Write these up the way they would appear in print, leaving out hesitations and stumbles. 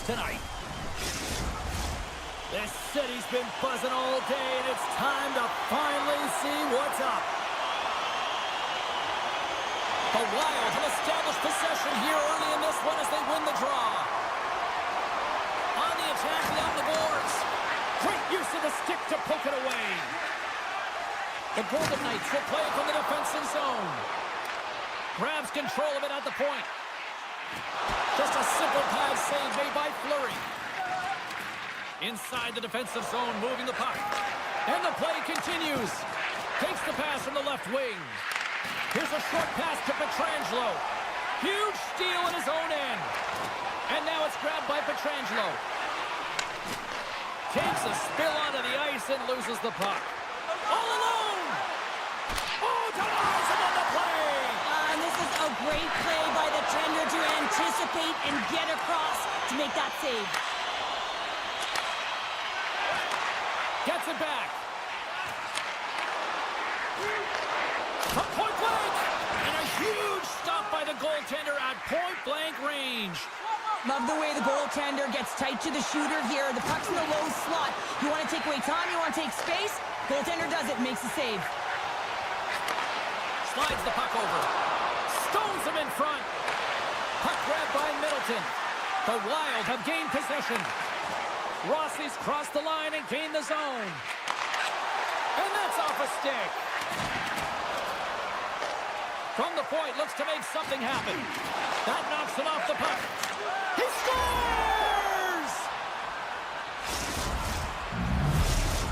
Tonight. This city's been buzzing all day, and it's time to finally see what's up. The Wild have established possession here early in this one as they win the draw. On the attack down the boards. Great use of the stick to poke it away. The Golden Knights will play it from the defensive zone. Grabs control of it at the point. Just a simple pad save made by Fleury. Inside the defensive zone, moving the puck. And the play continues. Takes the pass from the left wing. Here's a short pass to Pietrangelo. Huge steal in his own end. And now it's grabbed by Pietrangelo. Takes a spill onto the ice and loses the puck. All alone! Oh, denies him on the play! And this is a great play by the tender to anticipate and get across to make that save. Gets it back. From point blank. And a huge stop by the goaltender at point blank range. Love the way the goaltender gets tight to the shooter here. The puck's in the low slot. You want to take away time, you want to take space. Goaltender does it, makes the save. Slides the puck over. Stones him in front. Puck grabbed by Middleton. The Wild have gained possession. Rossi's crossed the line and gained the zone. And that's off a stick. From the point, looks to make something happen. That knocks him off the puck. He scores!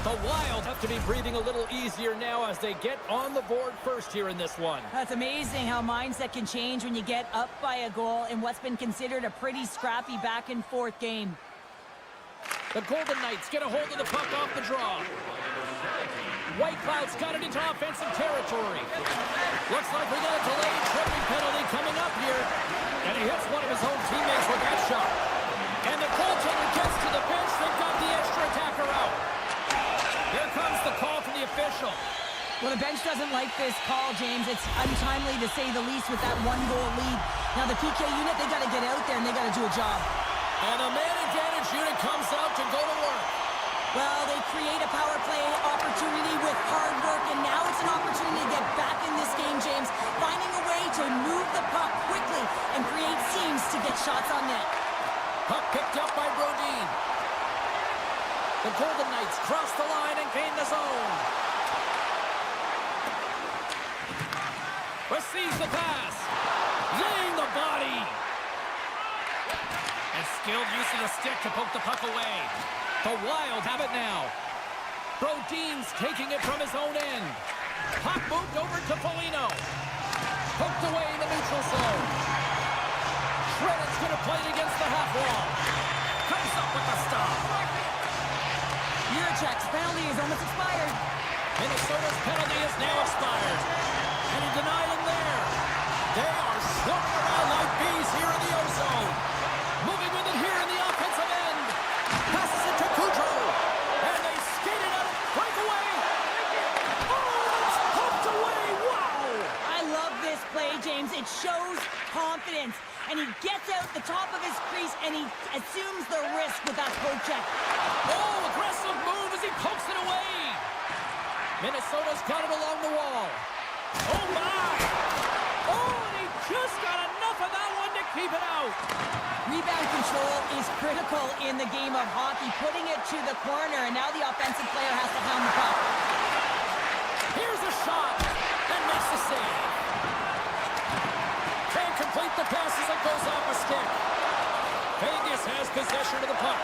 The Wild have to be breathing a little easier now as they get on the board first here in this one. That's amazing how mindset can change when you get up by a goal in what's been considered a pretty scrappy back and forth game. The Golden Knights get a hold of the puck off the draw. White Cloud's got it into offensive territory. Looks like we got a delayed tripping penalty coming up here. And he hits one of his own teammates with that shot. And the goaltender gets to the bench. They've got the extra attacker out. Here comes the call from the official. Well, the bench doesn't like this call, James. It's untimely to say the least with that one-goal lead. Now the PK unit, they got to get out there and they got to do a job. And a man advantage unit comes out to go to work. Well, they create a power play opportunity with hard work, and now it's an opportunity to get back in this game, James. Finding a way to move the puck quickly and create seams to get shots on net. Puck picked up by Brodin. The Golden Knights cross the line and gain the zone. Receives the pass. Laying the body. And skilled use of the stick to poke the puck away. The Wild have it now. Brodin's taking it from his own end. Puck moved over to Foligno. Poked away in the neutral zone. Shredder's going to play it against the half wall. Comes up with the stop. Yurchek's penalty is almost expired. Minnesota's penalty is now expired. And he denied him there. They are swarming around like bees here in the O-zone. Moving with it here in the offensive end. Passes it to Goudreau. And they skate it out. Breakaway. Oh, it's pumped away. Wow. I love this play, James. It shows confidence. And he gets out the top of his crease and he assumes the risk with that poke check. Oh, aggressive move as he pokes it away. Minnesota's got it along the wall. Oh, my. Oh, and he just got enough off of that one to keep it out. Rebound control is critical in the game of hockey, putting it to the corner, and now the offensive player has to hound the puck. Here's a shot, and makes the save. Can't complete the pass as it goes off a stick. Vegas has possession of the puck.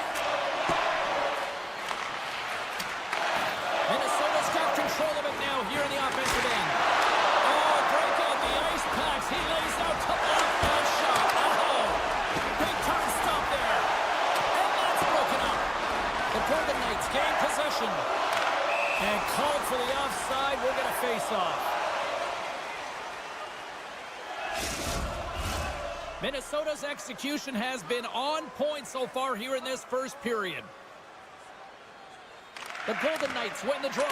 Minnesota's got control of it now here in the offensive end. Oh, break out the ice packs. He lays out to block that shot. Oh, big time stop there. And that's broken up. The Golden Knights gain possession. And called for the offside. We're going to face off. Minnesota's execution has been on point so far here in this first period. The Golden Knights win the draw.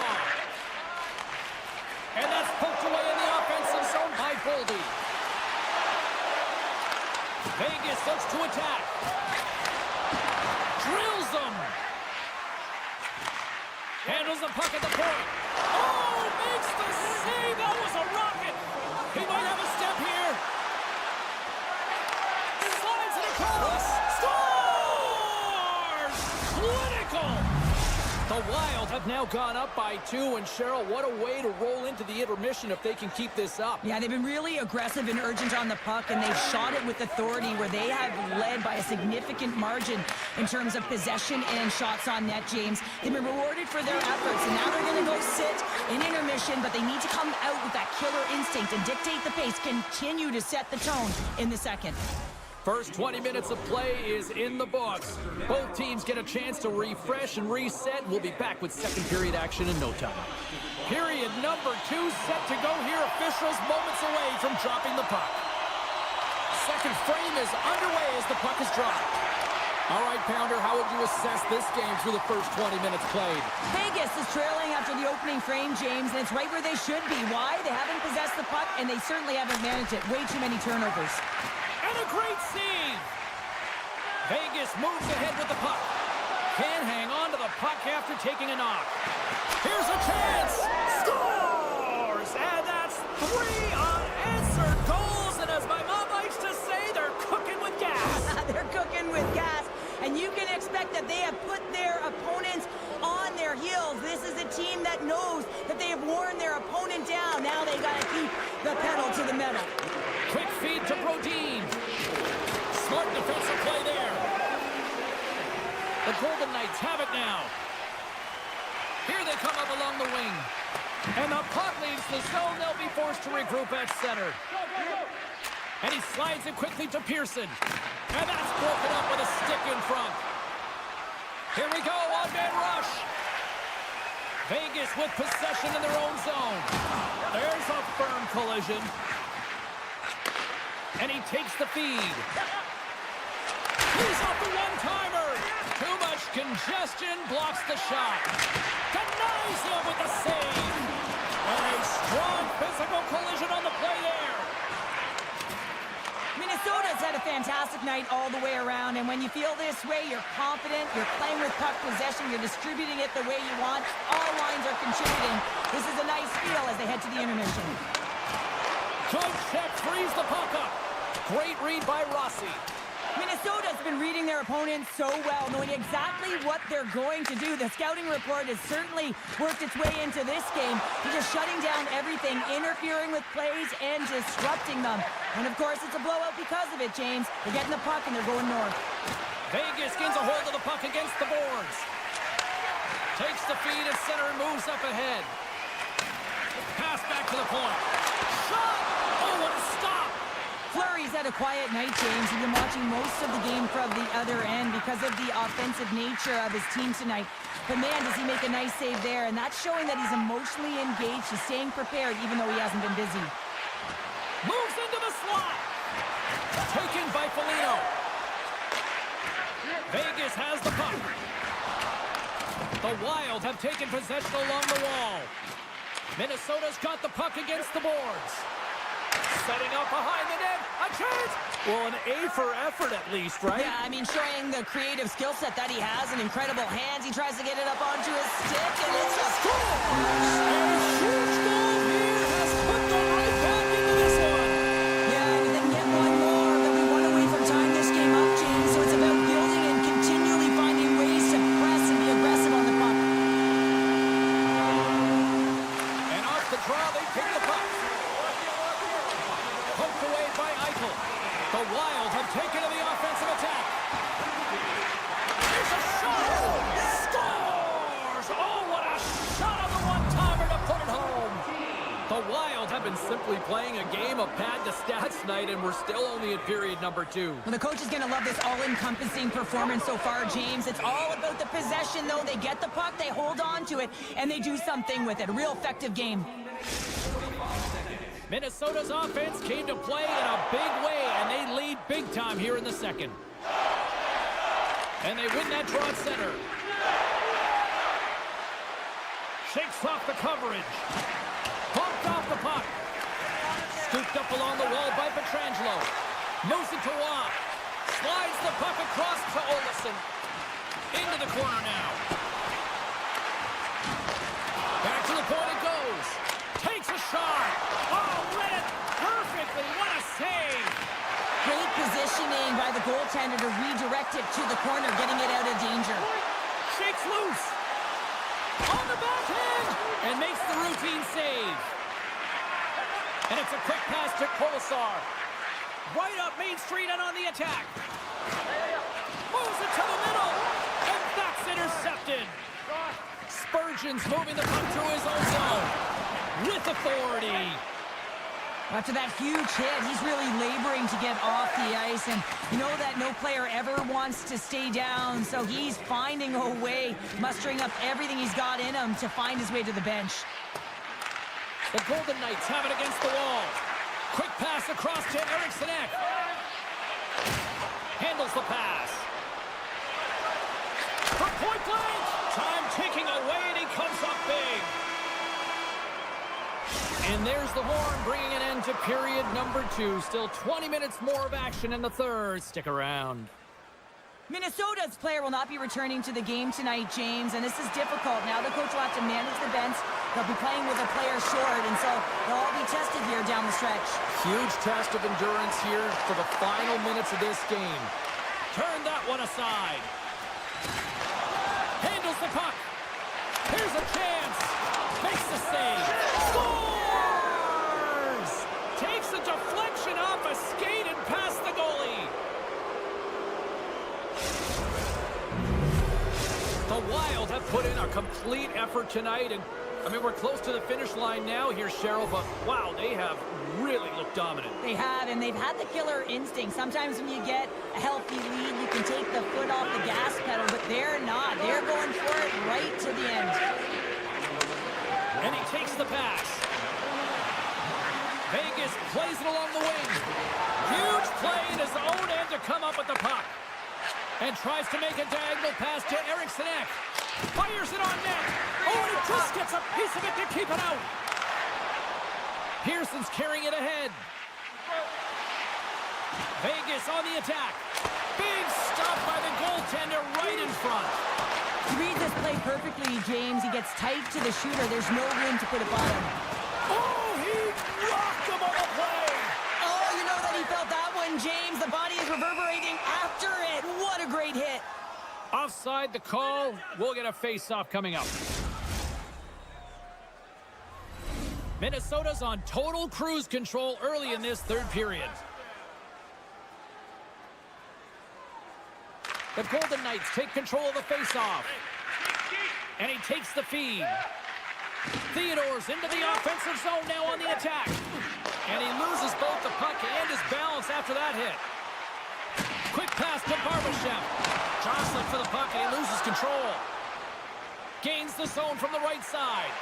And that's poked away in the offensive zone by Boldy. Vegas looks to attack. Drills them. Handles the puck at the point. Oh, makes the save. That was a rocket. He might have a step here. Slides it across. Scores! Clinical. The Wild have now gone up by 2, and Cheryl, what a way to roll into the intermission if they can keep this up. Yeah, they've been really aggressive and urgent on the puck, and they've shot it with authority where they have led by a significant margin in terms of possession and shots on net, James. They've been rewarded for their efforts, and now they're going to go sit in intermission, but they need to come out with that killer instinct and dictate the pace, continue to set the tone in the second. First 20 minutes of play is in the books. Both teams get a chance to refresh and reset. We'll be back with second period action in no time. Period number 2 set to go here. Officials moments away from dropping the puck. Second frame is underway as the puck is dropped. All right, Pounder, how would you assess this game through the first 20 minutes played? Vegas is trailing after the opening frame, James, and it's right where they should be. Why? They haven't possessed the puck, and they certainly haven't managed it. Way too many turnovers. And a great save! Vegas moves ahead with the puck. Can't hang on to the puck after taking a knock. Here's a chance! Scores! And that's 3 unanswered goals, and as my mom likes to say, they're cooking with gas. They're cooking with gas, and you can expect that they have put their opponents on their heels. This is a team that knows that they have worn their opponent down. Now they got to keep the pedal to the metal. Quick feed to Brodin. Smart defensive play there. The Golden Knights have it now. Here they come up along the wing. And the puck leaves the zone. They'll be forced to regroup at center. And he slides it quickly to Pearson. And that's broken up with a stick in front. Here we go, one-man rush. Vegas with possession in their own zone. There's a firm collision. And he takes the feed. He's off the one-timer. Too much congestion, blocks the shot. Denies him with the save. And a strong physical collision on the play there. Minnesota's had a fantastic night all the way around, and when you feel this way, you're confident, you're playing with puck possession, you're distributing it the way you want. All lines are contributing. This is a nice feel as they head to the intermission. Good check, frees the puck up. Great read by Rossi. Minnesota's been reading their opponents so well, knowing exactly what they're going to do. The scouting report has certainly worked its way into this game. They're just shutting down everything, interfering with plays, and disrupting them. And, of course, it's a blowout because of it, James. They're getting the puck, and they're going north. Vegas gains a hold of the puck against the boards. Takes the feed at center and moves up ahead. Pass back to the point. Shot! Oh, what a stop! Fleury's had a quiet night, James. He's been watching most of the game from the other end because of the offensive nature of his team tonight. But, man, does he make a nice save there. And that's showing that he's emotionally engaged. He's staying prepared, even though he hasn't been busy. Moves into the slot. Taken by Foligno. Vegas has the puck. The Wild have taken possession along the wall. Minnesota's got the puck against the boards. Setting up behind the net. A chance! Well, an A for effort at least, right? Yeah, I mean, showing the creative skill set that he has and incredible hands. He tries to get it up onto his stick, and it's a score! A huge goal here has put them right back into this one. Yeah, and then get one more. have been simply playing a game of pad the stats tonight, and we're still only in period number 2. Well, the coach is going to love this all-encompassing performance so far, James. It's all about the possession, though. They get the puck, they hold on to it, and they do something with it. A real effective game. Minnesota's offense came to play in a big way, and they lead big time here in the second. And they win that draw at center. Shakes off the coverage. Bumped off the puck. Scooped up along the wall by Pietrangelo. Moves it to Waugh. Slides the puck across to Olsen. Into the corner now. Back to the point it goes. Takes a shot. Oh, read it perfectly. What a save. Great positioning by the goaltender to redirect it to the corner, getting it out of danger. Shakes loose. On the backhand. And makes the routine save. And it's a quick pass to Kolesar. Right up Main Street and on the attack. Moves it to the middle. And that's intercepted. Spurgeon's moving the puck through his own zone. With authority. After that huge hit, he's really laboring to get off the ice, and you know that no player ever wants to stay down, so he's finding a way, mustering up everything he's got in him to find his way to the bench. The Golden Knights have it against the wall. Quick pass across to Eriksson Ek. Handles the pass. From point blank. Time ticking away, and he comes up big. And there's the horn, bringing an end to period number 2. Still 20 minutes more of action in the third. Stick around. Minnesota's player will not be returning to the game tonight, James, and this is difficult. Now the coach will have to manage the bench. They'll be playing with a player short, and so they'll all be tested here down the stretch. Huge test of endurance here for the final minutes of this game. Turn that one aside. Handles the puck. Here's a chance. Makes the save. Scores! Takes a deflection off a skate and past the goalie. The Wild have put in a complete effort tonight, and I mean, we're close to the finish line now here, Cheryl, but wow, they have really looked dominant. They have, and they've had the killer instinct. Sometimes when you get a healthy lead, you can take the foot off the gas pedal, but they're not. They're going for it right to the end. And he takes the pass. Vegas plays it along the wing. Huge play in his own end to come up with the puck. And tries to make a diagonal pass to Eriksson Ek. Fires it on net. Oh, and he just gets a piece of it to keep it out. Pearson's carrying it ahead. Vegas on the attack. Big stop by the goaltender right in front. He reads this play perfectly, James. He gets tight to the shooter. There's no room to put it by him. Oh, he rocked him on the play. Oh, you know that he felt that one, James. The body is reverberating after it. What a great hit. Offside the call. We'll get a face-off coming up. Minnesota's on total cruise control early in this third period. The Golden Knights take control of the face-off. And he takes the feed. Theodore's into the offensive zone now on the attack. And he loses both the puck and his balance after that hit. Quick pass to Barbashev. Jostling for the puck, and he loses control. Gains the zone from the right side.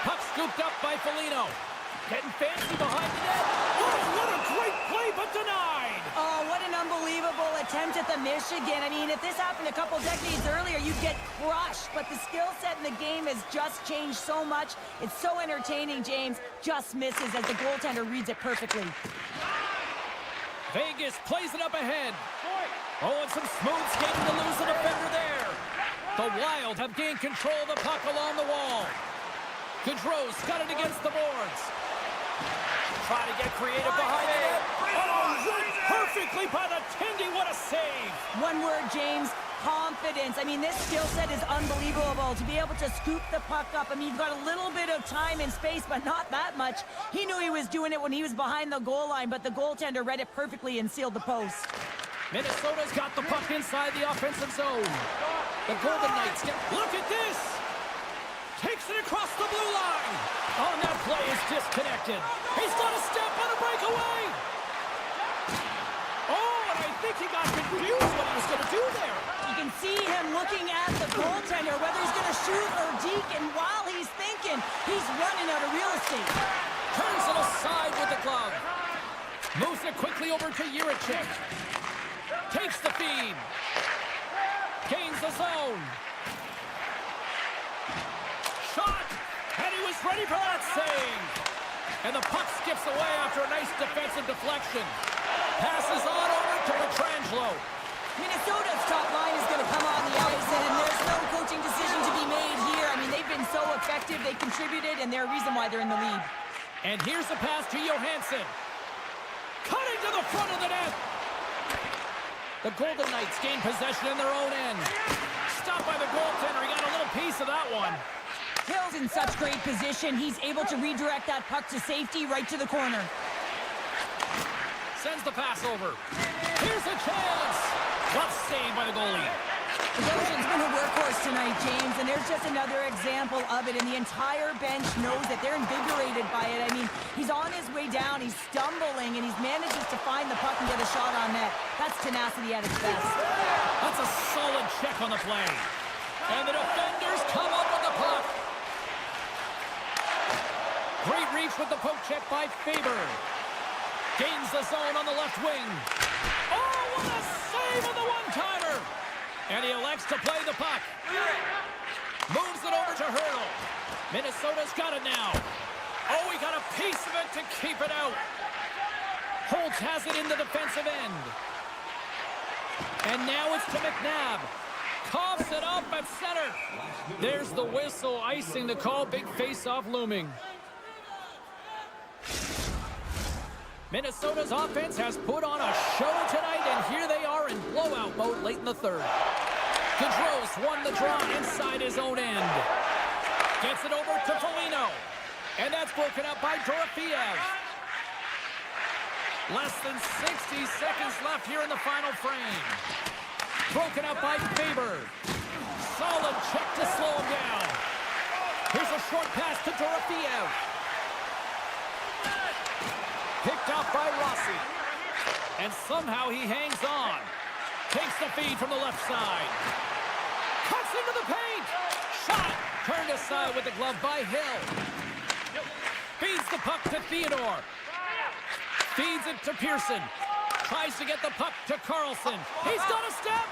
Puck scooped up by Foligno. Getting fancy behind the net. Oh, what a great play, but denied. Oh, what an unbelievable attempt at the Michigan. I mean, if this happened a couple decades earlier, you'd get crushed. But the skill set in the game has just changed so much. It's so entertaining, James. Just misses as the goaltender reads it perfectly. Vegas plays it up ahead. Oh, and some smooth skating to lose the defender there. The Wild have gained control of the puck along the wall. Gaudreau's got it against the boards. Try to get creative behind the net. Oh, right perfectly by the Tendy. What a save. One word, James. Confidence. I mean, this skill set is unbelievable. To be able to scoop the puck up. I mean, you've got a little bit of time and space, but not that much. He knew he was doing it when he was behind the goal line, but the goaltender read it perfectly and sealed the post. Minnesota's got the puck inside the offensive zone. The Golden Knights get... Look at this! Takes it across the blue line. On that play is disconnected. He's got a step on a breakaway. Oh, and I think he got confused what he was going to do there. You can see him looking at the goaltender, whether he's going to shoot or deke, and while he's thinking, he's running out of real estate. Turns it aside with the glove. Moves it quickly over to Juracek. Takes the feed. Gains the zone. Shot! And he was ready for that save. And the puck skips away after a nice defensive deflection. Passes on over to Pietrangelo. Minnesota's top line is going to come on the ice, and there's no coaching decision to be made here. I mean, they've been so effective, they contributed, and they're a reason why they're in the lead. And here's the pass to Johansson. Cutting to the front of the net. The Golden Knights gain possession in their own end. Stopped by the goaltender. He got a little piece of that one. Hill's in such great position. He's able to redirect that puck to safety right to the corner. Sends the pass over. Here's a chance. Well saved by the goalie. The Goshen's been a workhorse tonight, James, and there's just another example of it, and the entire bench knows that they're invigorated by it. I mean, he's on his way down, he's stumbling, and he manages to find the puck and get a shot on net. That's tenacity at its best. That's a solid check on the play. And the defenders come up with the puck. Great reach with the poke check by Faber. Gains the zone on the left wing. Oh, what a save on the one-timer! And he elects to play the puck. Moves it over to Hurdle. Minnesota's got it now. Oh, he got a piece of it to keep it out. Holtz has it in the defensive end. And now it's to McNabb. Coughs it up at center. There's the whistle, icing the call. Big face-off looming. Minnesota's offense has put on a show tonight, and here they are in blowout mode late in the third. Gaudreau's won the draw inside his own end. Gets it over to Foligno. And that's broken up by Dorofeev. Less than 60 seconds left here in the final frame. Broken up by Faber. Solid check to slow him down. Here's a short pass to Dorofeev. Picked up by Rossi. And somehow he hangs on. Takes the feed from the left side. Cuts into the paint. Shot. Turned aside with the glove by Hill. Feeds the puck to Theodore. Feeds it to Pearson. Tries to get the puck to Carlson. He's got a step.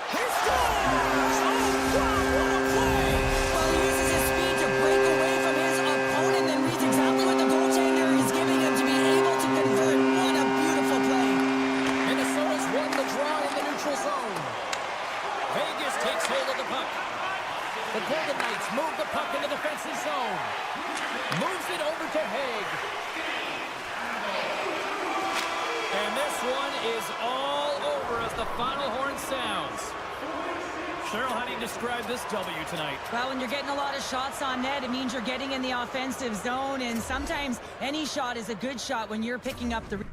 He scores! Oh, wow, what a play! Well, he uses his speed to break away from his opponent, then reads exactly what the goaltender is giving him to be able to convert. What a beautiful play. Minnesota's won the draw in the neutral zone. Vegas takes hold of the puck. The Golden Knights move the puck in the defensive zone. Moves it over to Haig. And this one is all over as the final horn sounds. Cheryl, how do you describe this W tonight? Well, when you're getting a lot of shots on net, it means you're getting in the offensive zone, and sometimes any shot is a good shot when you're picking up the...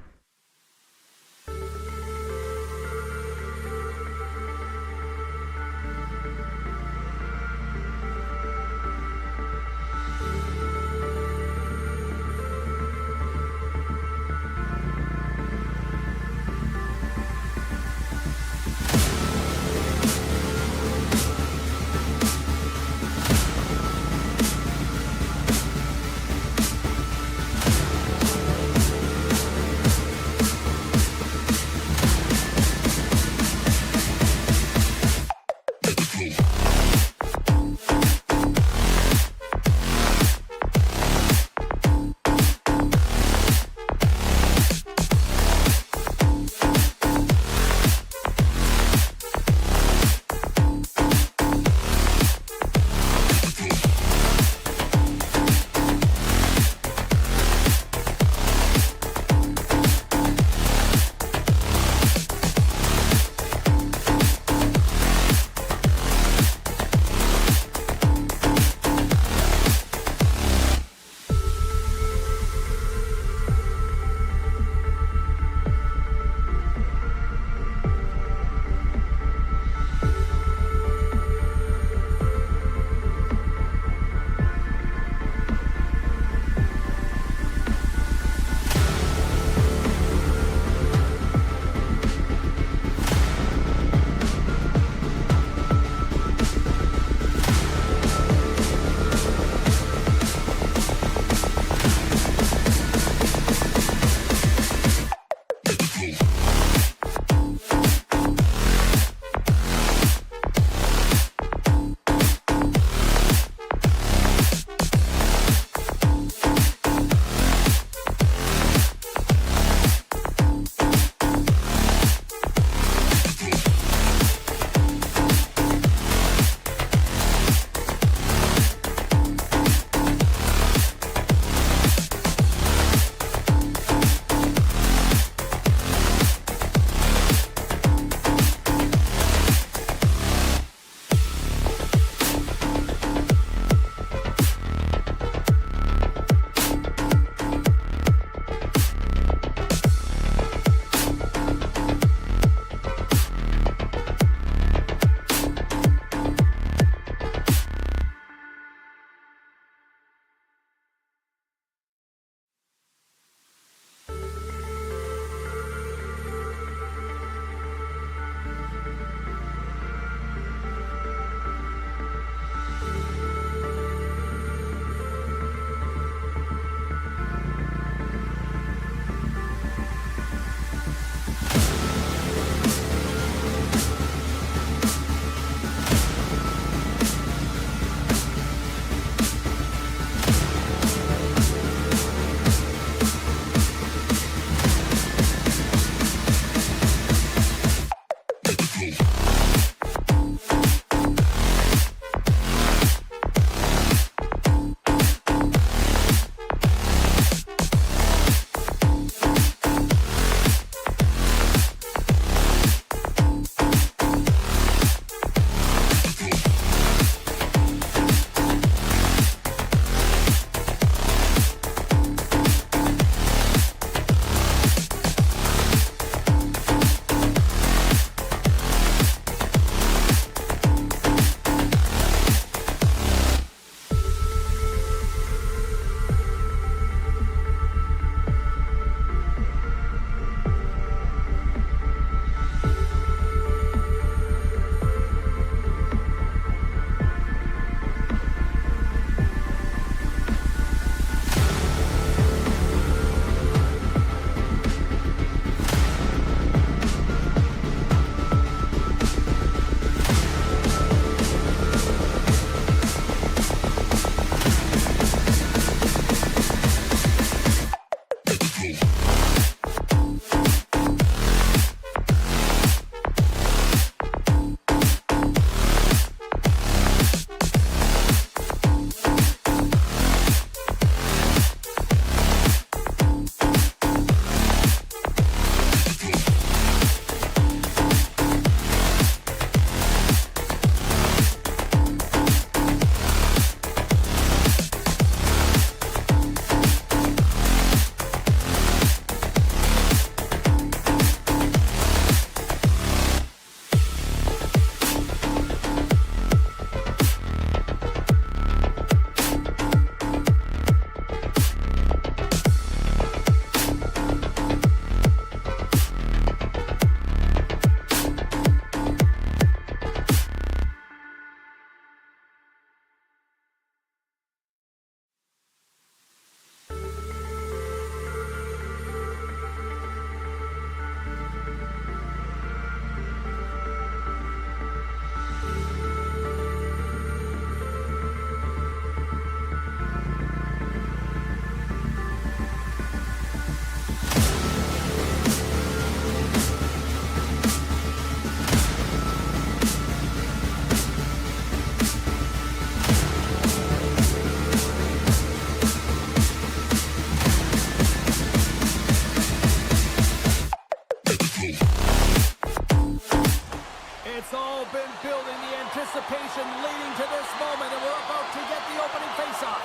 to this moment, and we're about to get the opening faceoff.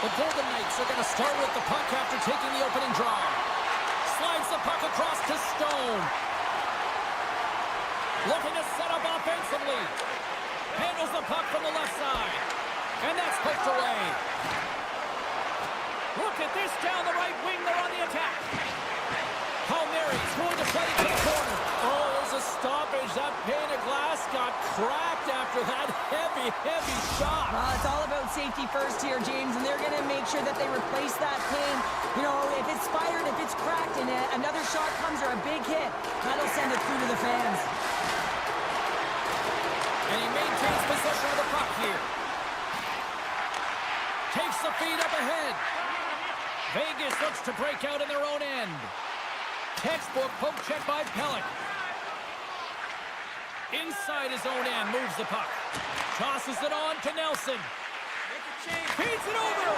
The Golden Knights are going to start with the puck after taking the opening draw. Slides the puck across to Stone. Looking to set up offensively. Handles the puck from the left side. And that's poked away. Look at this down the right wing. They're on the attack. Palmieri's going to play to the corner. Oh, there's a stoppage. That pane of glass got cracked after that heavy, heavy shot. It's all about safety first here, James, and they're going to make sure that they replace that pane. You know, if it's fired, if it's cracked, and another shot comes or a big hit, that'll send it through to the fans. And he maintains possession of the puck here. Takes the feed up ahead. Vegas looks to break out in their own end. Textbook poke check by Pellick. Inside his own end, moves the puck. Tosses it on to Nelson. Feeds it over.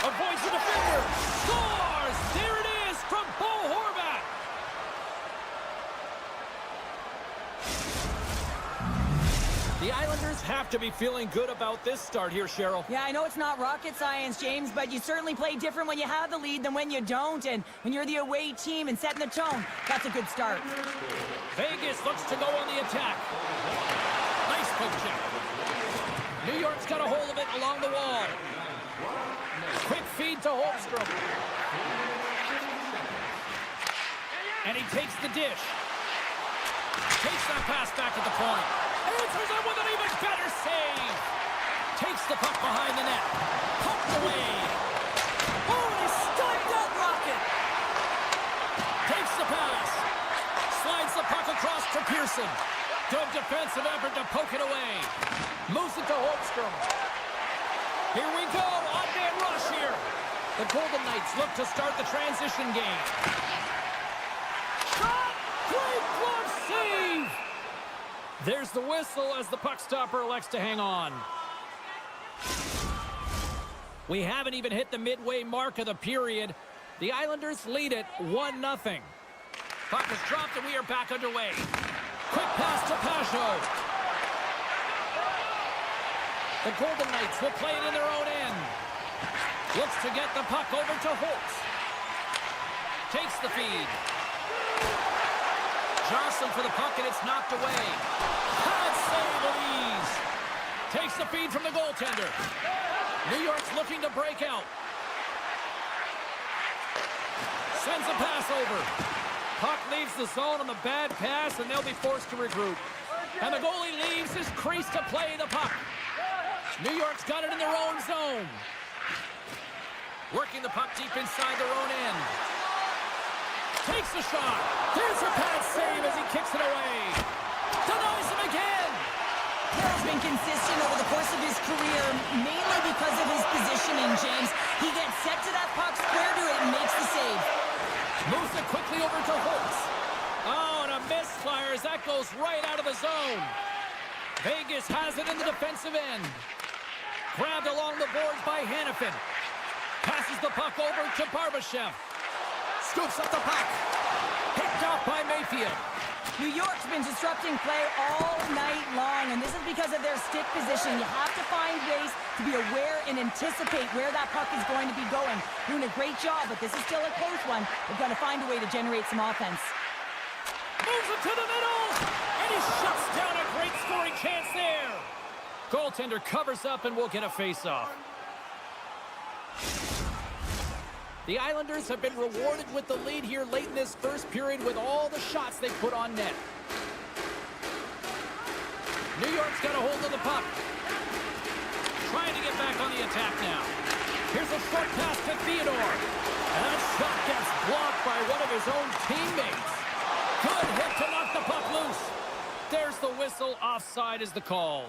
Avoids the defender. Scores! There it is from Bo Horvat. The Islanders have to be feeling good about this start here, Cheryl. Yeah, I know it's not rocket science, James, but you certainly play different when you have the lead than when you don't. And when you're the away team and setting the tone, that's a good start. Vegas looks to go on the attack. Nice poke check. New York's got a hold of it along the wall. Quick feed to Holmstrom. And he takes the dish. Takes that pass back at the point. Answers it with an even better save. Takes the puck behind the net. Pumped away. Oh, he stunned that rocket. Takes the pass. Slides the puck across to Pearson. Good defensive effort to poke it away. Moves it to Holmstrom. Here we go. Odd-man rush here. The Golden Knights look to start the transition game. Shot! Great glove save! There's the whistle as the puck stopper elects to hang on. We haven't even hit the midway mark of the period. The Islanders lead it 1-0. Puck is dropped and we are back underway. Quick pass to Pajot. The Golden Knights will play it in their own end. Looks to get the puck over to Holtz. Takes the feed. Johnson for the puck, and it's knocked away. Pad save with ease. Takes the feed from the goaltender. New York's looking to break out. Sends a pass over. Puck leaves the zone on the bad pass, and they'll be forced to regroup. And the goalie leaves his crease to play the puck. New York's got it in their own zone. Working the puck deep inside their own end. Takes the shot. There's a pass save as he kicks it away. Denies him again. Carroll's been consistent over the course of his career, mainly because of his positioning, James. He gets set to that puck, square to it, and makes the save. Moves it quickly over to Holtz. Oh, and a misfire as that goes right out of the zone. Vegas has it in the defensive end. Grabbed along the boards by Hanifin. Passes the puck over to Barbashev. Scoops up the puck. Picked off by Mayfield. New York's been disrupting play all night long, and this is because of their stick position. You have to find ways to be aware and anticipate where that puck is going to be going. Doing a great job, but this is still a close one. They've got to find a way to generate some offense. Moves it to the middle, and he shuts down a great scoring chance there. Goaltender covers up and will get a face-off. The Islanders have been rewarded with the lead here late in this first period with all the shots they put on net. New York's got a hold of the puck. Trying to get back on the attack now. Here's a short pass to Theodore. And that shot gets blocked by one of his own teammates. Good hit to knock the puck loose. There's the whistle. Offside is the call.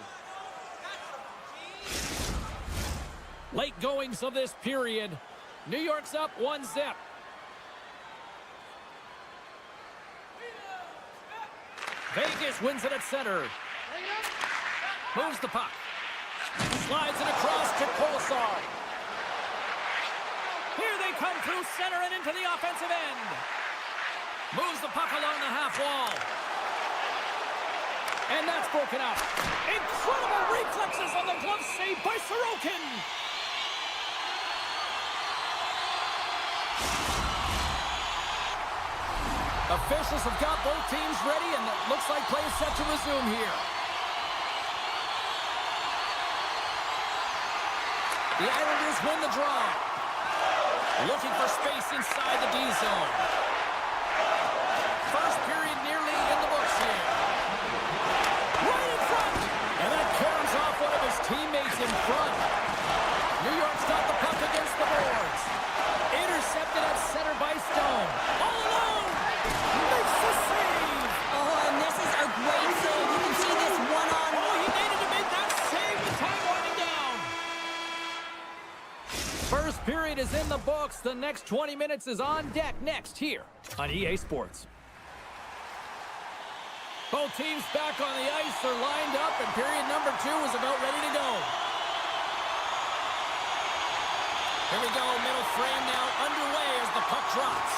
Late goings of this period. New York's up 1-0. Vegas wins it at center. Moves the puck. Slides it across to Kolosar. Here they come through center and into the offensive end. Moves the puck along the half wall. And that's broken up. Incredible reflexes on the glove save by Sorokin. Officials have got both teams ready, and it looks like play is set to resume here. The Islanders win the draw. Looking for space inside the D zone. First period nearly in the books here. Right in front! And that carries off one of his teammates in front. New York's got the puck against the boards. Intercepted at center by Stone. All alone! Makes the save! Oh, and this is a great save. You can see this one-on-one. Oh, he needed to make that save with time winding down. First period is in the books. The next 20 minutes is on deck next here on EA Sports. Both teams back on the ice are lined up, and period number 2 is about ready to go. Here we go, middle frame now underway as the puck drops.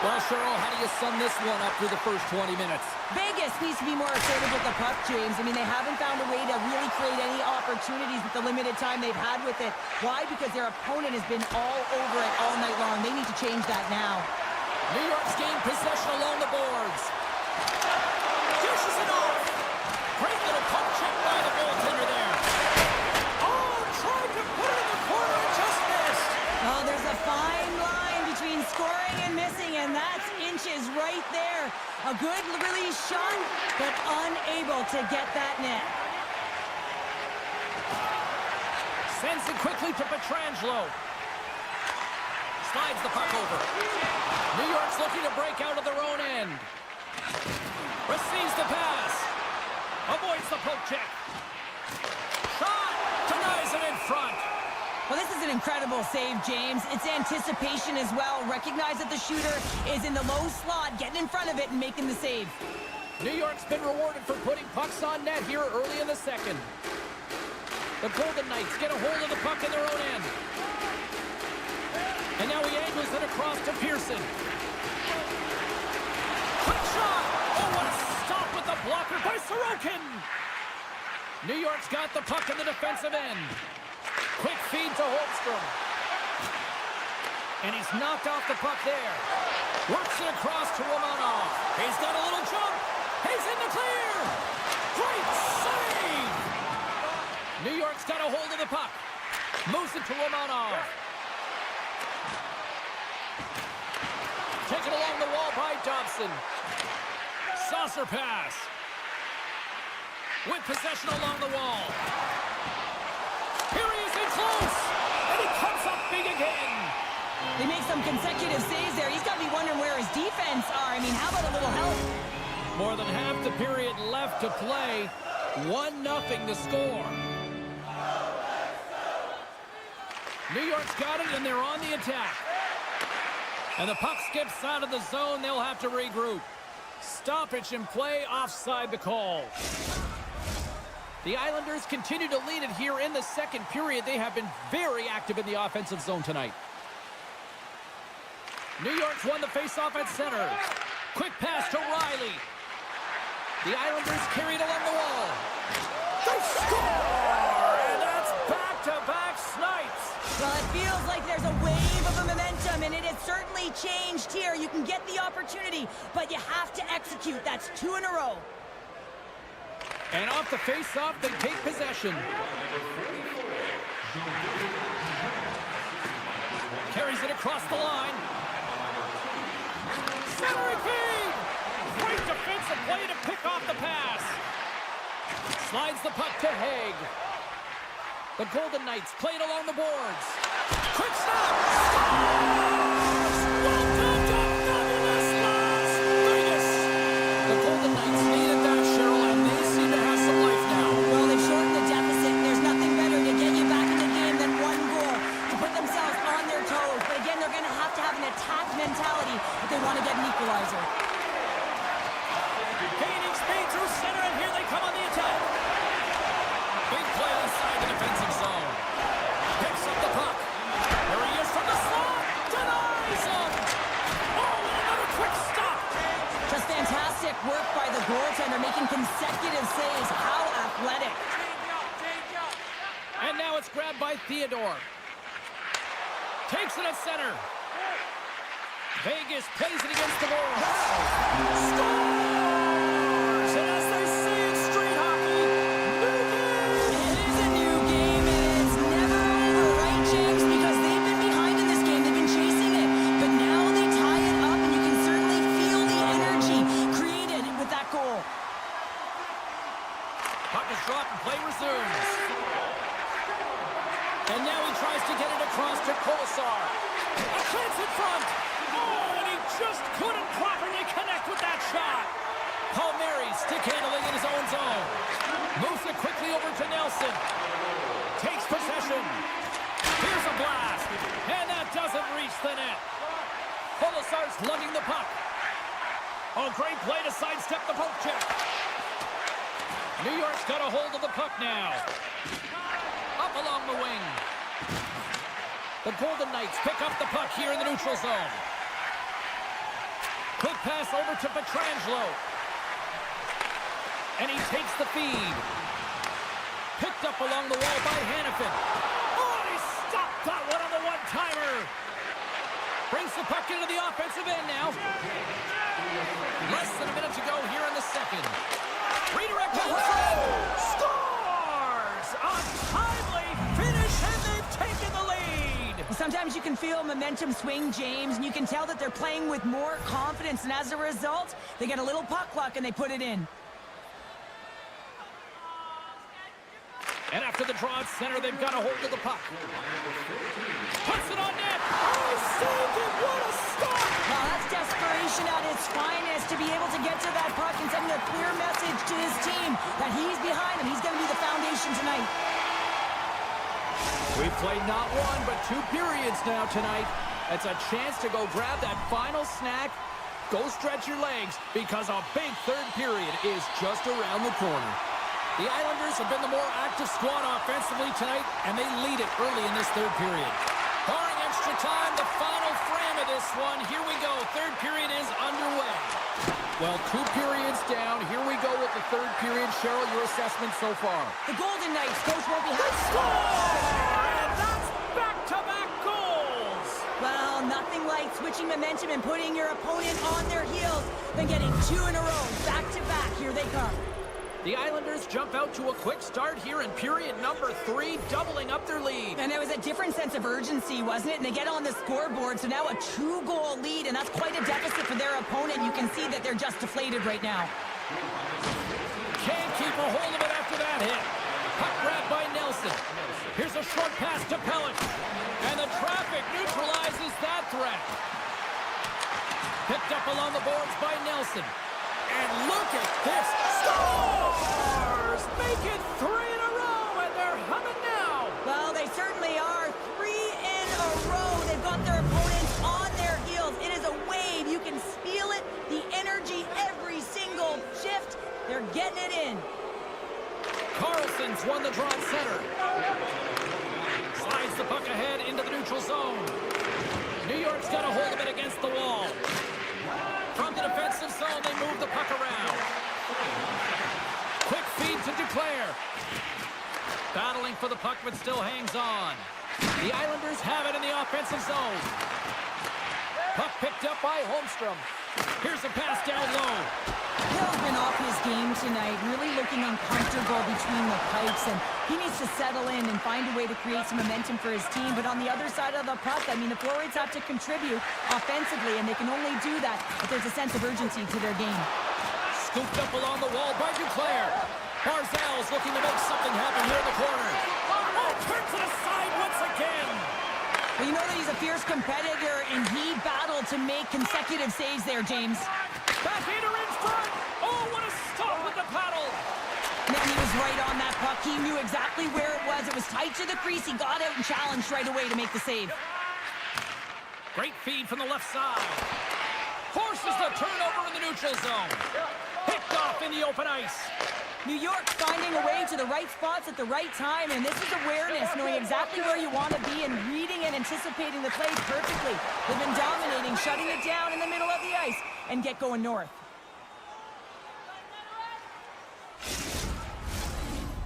Well, Cheryl, how do you sum this one up through the first 20 minutes? Vegas needs to be more assertive with the puck, James. I mean, they haven't found a way to really create any opportunities with the limited time they've had with it. Why? Because their opponent has been all over it all night long. They need to change that now. New York's gained possession along the boards. Dishes it off. Great little puck check by the goaltender there. Oh, tried to put it in the corner and just missed. Oh, there's a fine line between scoring and missing, and that's inches right there. A good release shot, but unable to get that net. Sends it quickly to Pietrangelo. Slides the puck over. New York's looking to break out of their own end. Receives the pass. Avoids the poke check. Shot. Denies it in front. Well, this is an incredible save, James. It's anticipation as well. Recognize that the shooter is in the low slot, getting in front of it and making the save. New York's been rewarded for putting pucks on net here early in the second. The Golden Knights get a hold of the puck in their own end. And now he angles it across to Pearson. Quick shot! Oh, what a stop with the blocker by Sorokin! New York's got the puck in the defensive end. Quick feed to Holmstrom. And he's knocked off the puck there. Works it across to Romanov. He's got a little jump. He's in the clear. Great save! New York's got a hold of the puck. Moves it to Romanov. Taken along the wall by Dobson. Saucer pass. With possession along the wall. Here he is in close. And he comes up big again. They make some consecutive saves there. He's got to be wondering where his defense are. I mean, how about a little help? More than half the period left to play. 1-0 to score. New York's got it, and they're on the attack. And the puck skips out of the zone. They'll have to regroup. Stoppage in play, offside the call. The Islanders continue to lead it here in the second period. They have been very active in the offensive zone tonight. New York's won the faceoff at center. Quick pass to Riley. The Islanders carried along the wall. They score! And that's back-to-back snipes. Well, it feels like there's a wave of momentum, and it has certainly changed here. You can get the opportunity, but you have to execute. That's 2 in a row. And off the face-off, they take possession. Carries it across the line. Centering feed! Great defensive play to pick off the pass. Slides the puck to Haig. The Golden Knights play it along the boards. Quick stop! Well done to fabulous Las Vegas! The Golden Knights needed that, Cheryl, and they seem to have some life now. Well, they've shortened the deficit. There's nothing better to get you back in the game than one goal to put themselves on their toes. But again, they're going to have an attack mentality if they want to get an equalizer. Gaining speed through center, and here they come on the attack. Big play inside the defensive zone. Picks up the puck. Here he is from the slot. Denied! it's grabbed by Theodore. Takes it at center. Vegas plays it against the boards. Scores! And as they say in street hockey, new game! It is a new game, and it's never over, right, James? Because they've been behind in this game. They've been chasing it. But now they tie it up, and you can certainly feel the energy created with that goal. Puck is dropped and play resumes. And now he tries to get it across to Kolesar. A chance in front! Oh, and he just couldn't properly connect with that shot. Palmieri stick handling in his own zone. Moves it quickly over to Nelson. Takes possession. Here's a blast. And that doesn't reach the net. Kolesar's lugging the puck. Oh, great play to sidestep the poke check. New York's got a hold of the puck now. Up along the wing. The Golden Knights pick up the puck here in the neutral zone. Quick pass over to Pietrangelo. And he takes the feed. Picked up along the wall by Hannafin. Oh, he stopped that one on the one-timer. Brings the puck into the offensive end now. Less than a minute to go here in the second. Redirected in front. Scores! A timely finish, and they've taken the lead. Sometimes you can feel momentum swing, James, and you can tell that they're playing with more confidence, and as a result, they get a little puck luck and they put it in. And after the draw at center, they've got a hold of the puck. Puts it on net. Oh, saved it. What a stop! Well, that's desperation at its finest, to be able to get to that puck and sending a clear message to his team that he's behind him. He's going to be the foundation tonight. We've played not one, but 2 periods now tonight. It's a chance to go grab that final snack. Go stretch your legs, because a big third period is just around the corner. The Islanders have been the more active squad offensively tonight, and they lead it early in this third period. Barring extra time, the final frame of this one. Here we go. Third period is underway. Well, 2 periods down. Here we go with the third period. Cheryl, your assessment so far? The Golden Knights, Coach won't be happy. Score! And that's back-to-back goals! Well, nothing like switching momentum and putting your opponent on their heels than getting 2 in a row, back-to-back. Here they come. The Islanders jump out to a quick start here in period number 3, doubling up their lead. And there was a different sense of urgency, wasn't it? And they get on the scoreboard, so now a 2-goal lead, and that's quite a deficit for their opponent. You can see that they're just deflated right now. Can't keep a hold of it after that hit. Puck grabbed by Nelson. Here's a short pass to Pellet. And the traffic neutralizes that threat. Picked up along the boards by Nelson. And look at this. Scores! Make it 3 in a row, and they're humming now. Well, they certainly are. 3 in a row. They've got their opponents on their heels. It is a wave. You can feel it. The energy every single shift. They're getting it in. Carlson's won the draw at center. Slides the puck ahead into the neutral zone. New York's got a hold of it against the wall. From the defensive zone, they move the puck around. Quick feed to Duclair. Battling for the puck, but still hangs on. The Islanders have it in the offensive zone. Puck picked up by Holmstrom. Here's a pass down low. Hill's been off his game tonight, really looking uncomfortable between the pipes, and he needs to settle in and find a way to create some momentum for his team. But on the other side of the puck, I mean, the forwards have to contribute offensively, and they can only do that if there's a sense of urgency to their game. Scooped up along the wall by Duclair. Barzal's looking to make something happen here in the corner. Oh, turns it aside once again. Well, you know that he's a fierce competitor, and he battled to make consecutive saves there, James. Backhander in front. Oh, what a stop with the paddle. Man, he was right on that puck. He knew exactly where it was. It was tight to the crease. He got out and challenged right away to make the save. Great feed from the left side. Forces the turnover in the neutral zone. Picked off in the open ice. New York finding a way to the right spots at the right time, and this is awareness, knowing exactly where you want to be and reading and anticipating the play perfectly. They've been dominating, shutting it down in the middle of the ice, and get going north.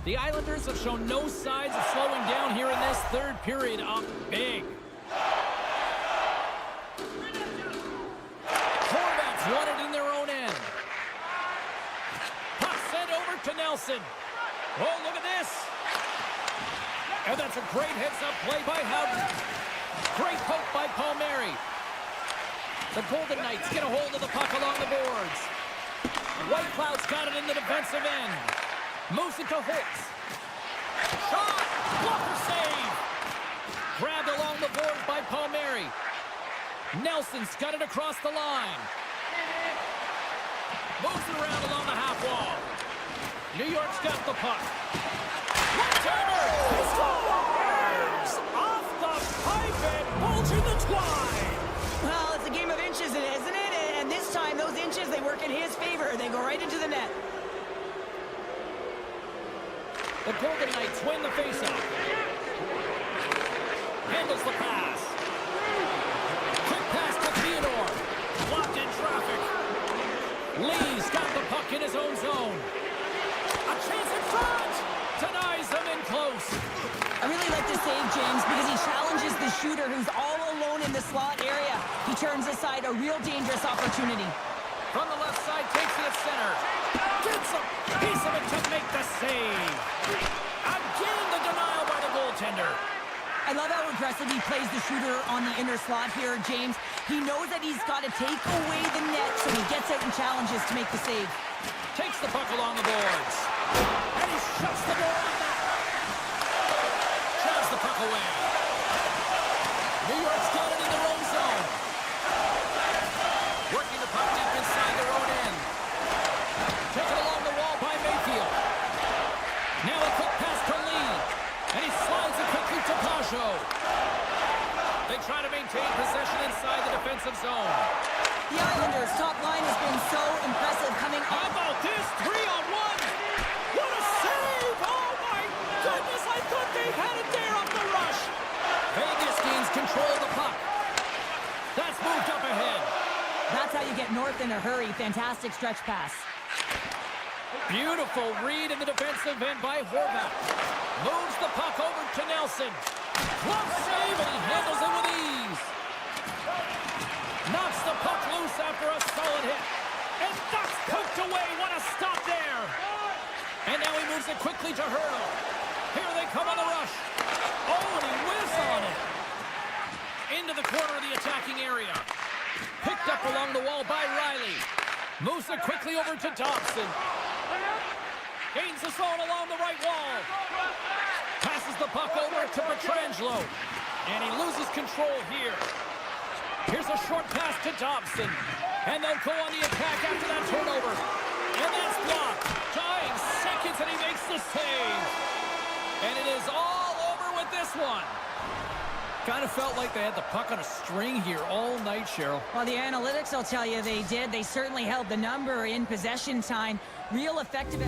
The Islanders have shown no signs of slowing down here in this third period. Up big. Horvats won it in their own end. Puck sent over to Nelson. Oh, look at this. And that's a great heads-up play by Howden. Great poke by Palmieri. The Golden Knights get a hold of the puck along the boards. White Cloud's got it in the defensive end. Moves it to Holtz. Shot! Blocker save! Grabbed along the boards by Palmieri. Nelson's got it across the line. Moves it around along the half wall. New York's got the puck. One-timer! He scores! Off the pipe and bulging the twine! Well, it's a game of inches, isn't it? And this time, those inches, they work in his favor. They go right into the net. The Golden Knights win the faceoff. Handles the pass. Quick pass to Theodore. Blocked in traffic. Lee's got the puck in his own zone. A chance in front! Denies them in close. I really like to save James because he challenges the shooter who's all alone in the slot area. He turns aside a real dangerous opportunity. From the left side, takes it at center. Gets a piece of it to make the save. Again, the denial by the goaltender. I love how aggressive he plays the shooter on the inner slot here, James. He knows that he's got to take away the net, so he gets out and challenges to make the save. Takes the puck along the boards. And he shuts the door on that. Shoves the puck away. New York's got it in their own zone. Working the puck deep inside their own end. Taken along the wall by Mayfield. Now a quick pass to Lee. And he slides it quickly to Pajot. They try to maintain possession inside the defensive zone. The Islanders' top line has been so impressive coming How up. about this? 3-on-1. What a save! Oh my goodness, I thought they had it there off the rush. Vegas gains control of the puck. That's moved up ahead. That's how you get north in a hurry. Fantastic stretch pass. Beautiful read in the defensive end by Horvat. Moves the puck over to Nelson. Glove save, and he handles it with ease. Knocks the puck loose after a solid hit. And that's poked away. What a stop there. And now he moves it quickly to Hurdle. Here they come on the rush. Oh, and he whiffs on it. Into the corner of the attacking area. Picked up along the wall by Riley. Moves it quickly over to Dobson. Gains the zone along the right wall. Passes the puck over to Pietrangelo. And he loses control here. Here's a short pass to Dobson. And they'll go on the attack after that turnover. And that's blocked. Dying seconds, and he makes the save. And it is all over with this one. Kind of felt like they had the puck on a string here all night, Cheryl. Well, the analytics will tell you they did. They certainly held the number in possession time. Real effective.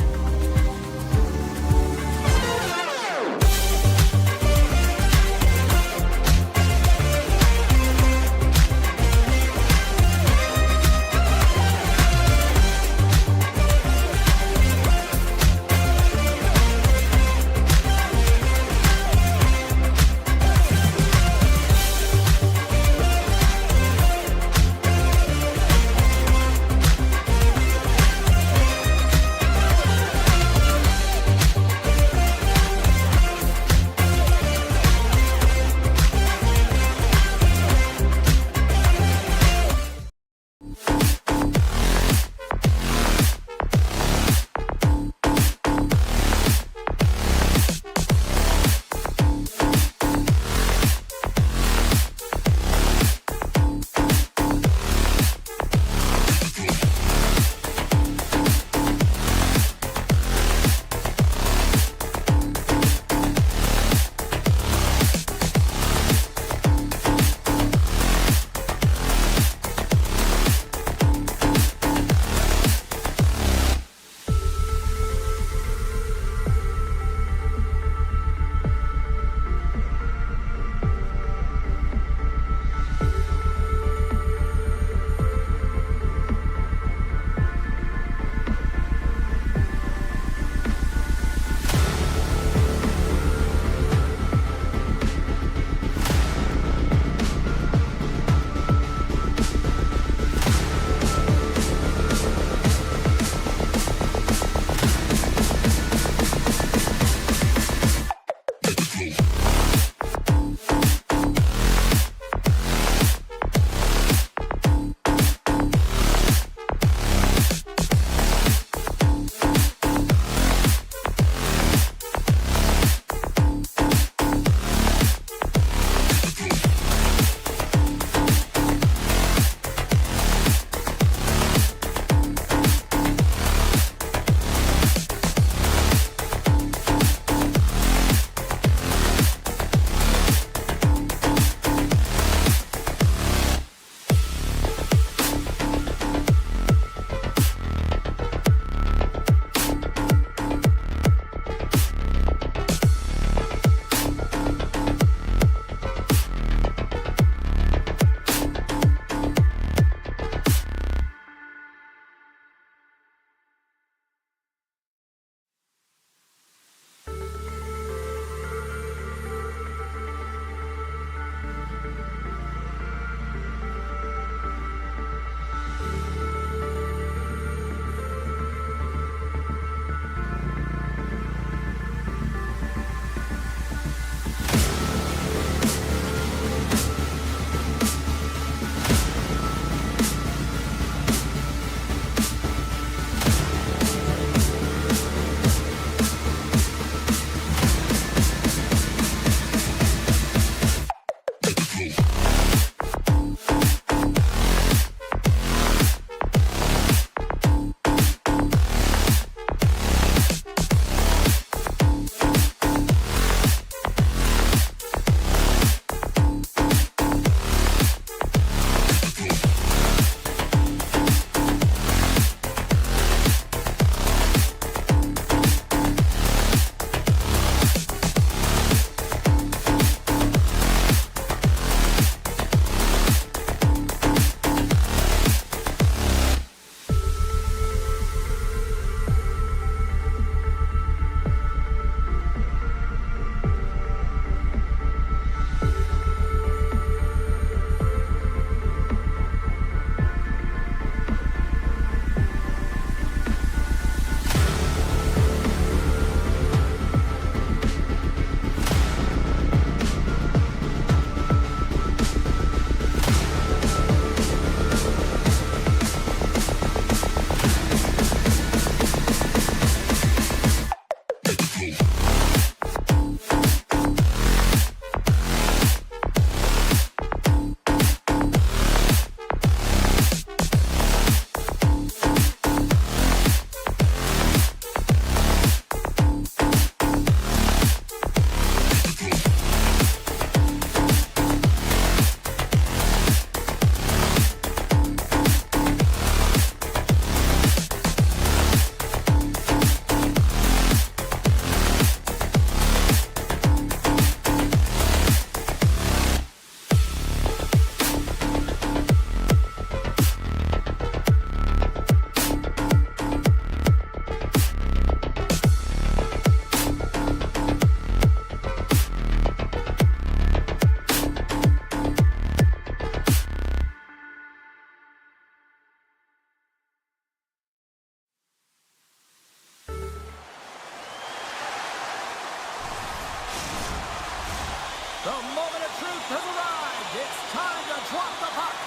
The moment of truth has arrived. It's time to drop the puck.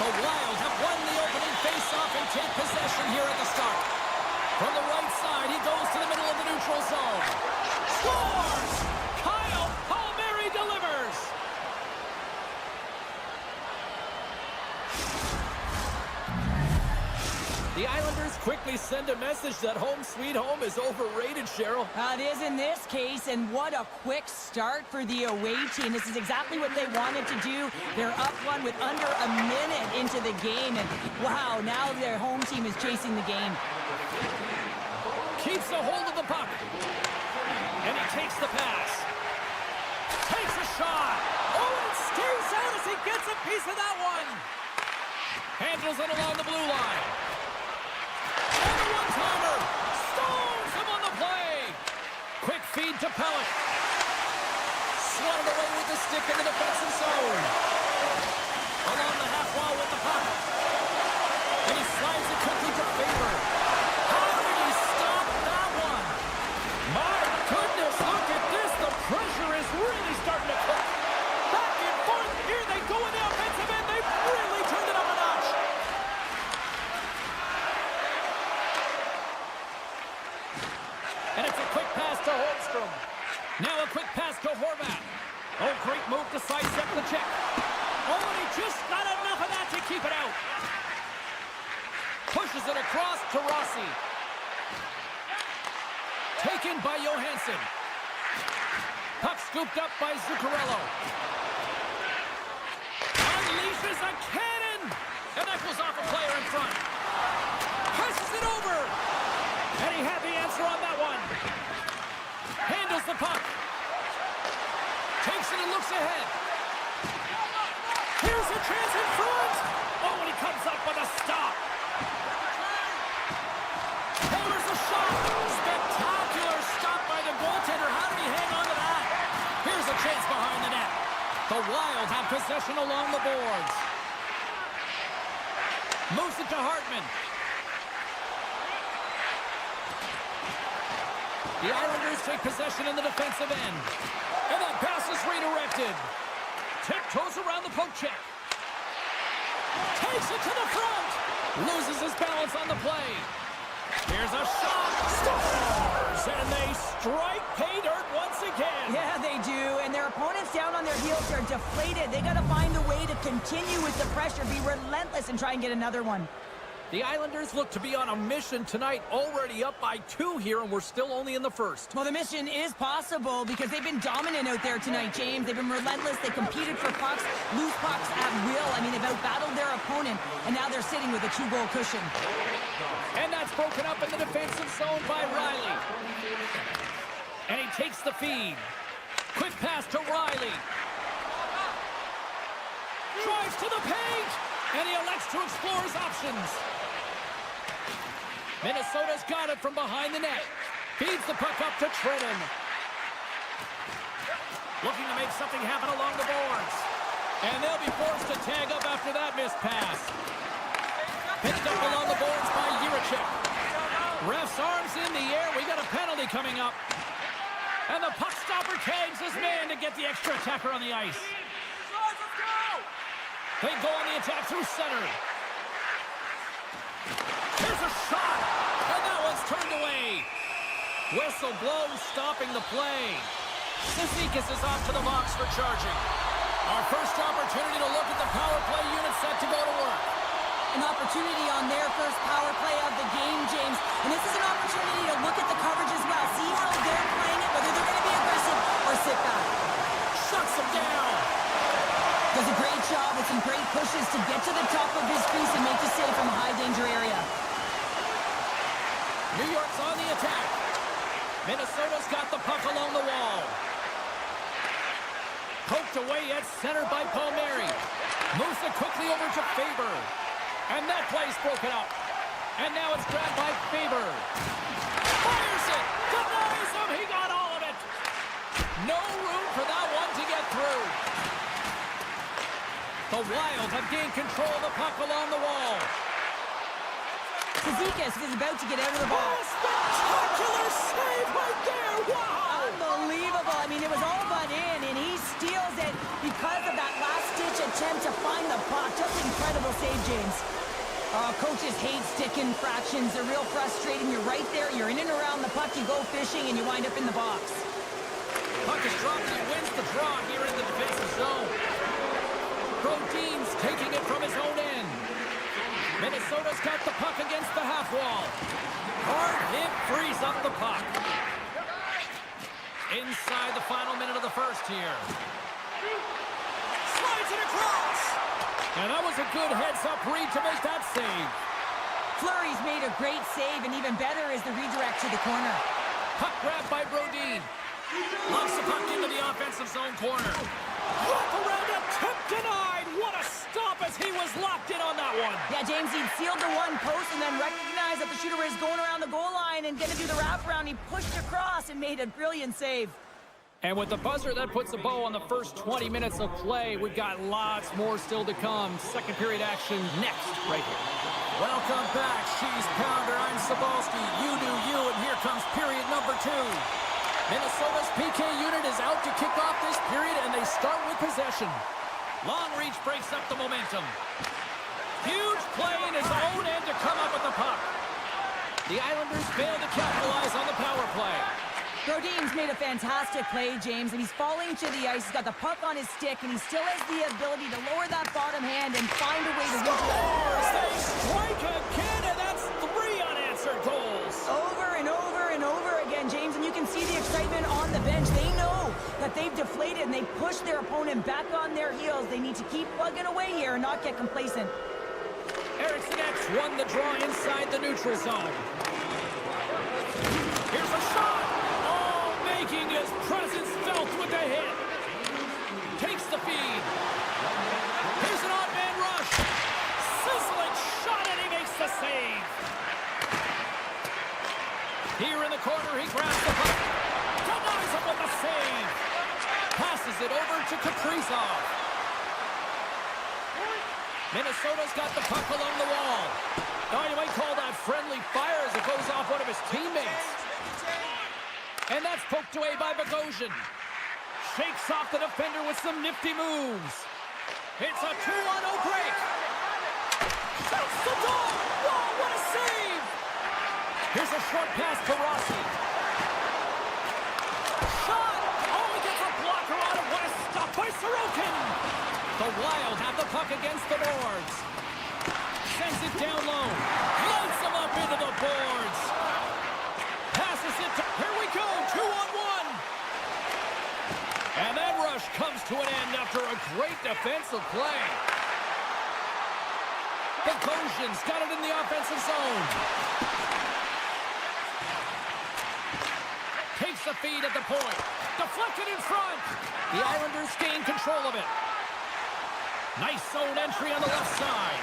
The Wild have won the opening face-off and take possession here at the start. From the right side, he goes to the middle of the neutral zone. Scores! Kyle Palmieri delivers. The Islanders quickly send a message that home sweet home is overrated, Cheryl. It is in this case, and what a quick start for the away team. This is exactly what they wanted to do. They're up one with under a minute into the game, and wow, now their home team is chasing the game. Keeps a hold of the puck. And he takes the pass. Takes a shot. Oh, and it stays out as he gets a piece of that one. Handles it along the blue line. And a one-timer. Stones him on the play. Quick feed to Pellet. Swatted away with the stick in the defensive zone. Along the half wall with the puck. And he slides it quickly to Faber. How did he stop that one? My goodness, look at this. The pressure is really starting to cook. Back and forth. Here they go in the offensive end. They've really turned it up a notch. And it's a quick pass to Holmstrom. Now a quick pass to Horvat. Oh, great move to sidestep the check. Oh, and he just got enough of that to keep it out. Pushes it across to Rossi. Taken by Johansson. Puck scooped up by Zuccarello. Unleashes a cannon! And that goes off a player in front. Presses it over! And he had the answer on that one. Handles the puck. Takes it and looks ahead. Here's a chance in front! Oh, and he comes up with a stop. There's a shot. Spectacular stop by the goaltender. How did he hang on to that? Here's a chance behind the net. The Wild have possession along the boards. Moves it to Hartman. The Islanders take possession in the defensive end. And that pass is redirected. Tiptoes around the poke check. Takes it to the front. Loses his balance on the play. Here's a shot. Scores! And they strike pay dirt once again. Yeah, they do. And their opponents down on their heels are deflated. They got to find a way to continue with the pressure, be relentless, and try and get another one. The Islanders look to be on a mission tonight, already up by 2 here, and we're still only in the first. Well, the mission is possible because they've been dominant out there tonight, James. They've been relentless. They competed for pucks, loose pucks at will. I mean, they've outbattled their opponent, and now they're sitting with a 2-goal cushion. And that's broken up in the defensive zone by Riley. And he takes the feed. Quick pass to Riley. Drives to the paint, and he elects to explore his options. Minnesota's got it from behind the net. Feeds the puck up to Trenton. Looking to make something happen along the boards. And they'll be forced to tag up after that missed pass. Picked up along the boards by Jiricek. Ref's arms in the air. We got a penalty coming up. And the puck stopper tags his man to get the extra attacker on the ice. They go on the attack through center. Here's a shot, and that one's turned away. Whistle blows, stopping the play. Cizikas is off to the box for charging. Our first opportunity to look at the power play unit set to go to work. An opportunity on their first power play of the game, James. And this is an opportunity to look at the coverage as well. See how they're playing it, whether they're going to be aggressive or sit back. Shuts them down. Does a great job with some great pushes to get to the top of his crease and make the save from a high-danger area. New York's on the attack. Minnesota's got the puck along the wall. Poked away at center by Palmieri. Moves it quickly over to Faber. And that play's broken up. And now it's grabbed by Faber. Fires it! Denies him! He got all of it! No room for that one to get through. The Wild have gained control of the puck along the wall. Cizikas is about to get out of the box. Oh, spectacular save right there! Wow! Unbelievable. I mean, attempt to find the puck. Just incredible save, James. Coaches hate stick infractions. They're real frustrating. You're right there. You're in and around the puck. You go fishing, and you wind up in the box. Puck is dropped, and he wins the draw here in the defensive zone. Brodin's taking it from his own end. Minnesota's got the puck against the half wall. Hard hit frees up the puck. Inside the final minute of the first here. Slides it across. And that was a good heads-up read to make that save. Fleury's made a great save, and even better is the redirect to the corner. Puck grabbed by Brodin. Locks the puck into the offensive zone corner. Wrap around attempt denied. What a stop as he was locked in on that one. Yeah, James, he'd sealed the one post and then recognized that the shooter was going around the goal line and going to do the wraparound. He pushed across and made a brilliant save. And with the buzzer, that puts a bow on the first 20 minutes of play. We've got lots more still to come. Second period action next, right here. Welcome back, Cheese Pounder. I'm Sabalski. You do you, and here comes period number 2. Minnesota's PK unit is out to kick off this period, and they start with possession. Long reach breaks up the momentum. Huge play in his own end to come up with the puck. The Islanders fail to capitalize on the power play. Brodin's made a fantastic play, James, and he's falling to the ice. He's got the puck on his stick, and he still has the ability to lower that bottom hand and find a way to reach it. They strike again, and that's 3 unanswered goals. Over and over and over again, James, and you can see the excitement on the bench. They know that they've deflated, and they push their opponent back on their heels. They need to keep plugging away here and not get complacent. Eriksson X won the draw inside the neutral zone. Here's a shot. Making his presence felt with the hit. Takes the feed. Here's an odd man rush. Sizzling shot, and he makes the save. Here in the corner, he grabs the puck. Denies him with the save. Passes it over to Kaprizov. Minnesota's got the puck along the wall. Oh, you might call that friendly fire as it goes off one of his teammates. And that's poked away by Bogosian. Shakes off the defender with some nifty moves. It's a 2-on-0 break. Shoots the goal. Whoa, what a save. Here's a short pass to Rossi. Shot. Oh, he gets a blocker on it. What a stop by Sorokin. The Wild have the puck against the boards. Sends it down low. Lights them up into the boards. Passes it to... Here we go, 2-on-1. And that rush comes to an end after a great defensive play. Bogosian's got it in the offensive zone. Takes the feed at the point. Deflected in front. The Islanders gain control of it. Nice zone entry on the left side.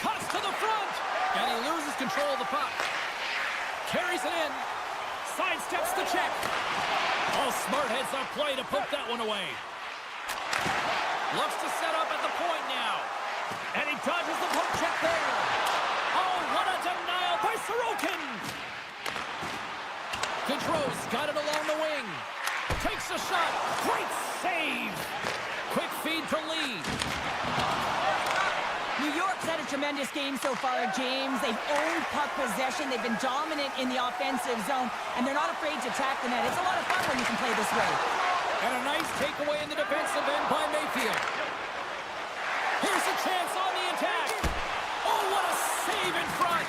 Cuts to the front. And he loses control of the puck. Carries it in. Sidesteps the check. Oh, smart heads-up play to poke that one away. Looks to set up at the point now. And he dodges the poke check there. Oh, what a denial by Sorokin. Gaudreau's got it along the wing. Takes a shot. Great save. Quick feed to Lee. New York's had a tremendous game so far, James. They've owned puck possession. They've been dominant in the offensive zone, and they're not afraid to attack the net. It's a lot of fun when you can play this way. And a nice takeaway in the defensive end by Mayfield. Here's a chance on the attack. Oh, what a save in front.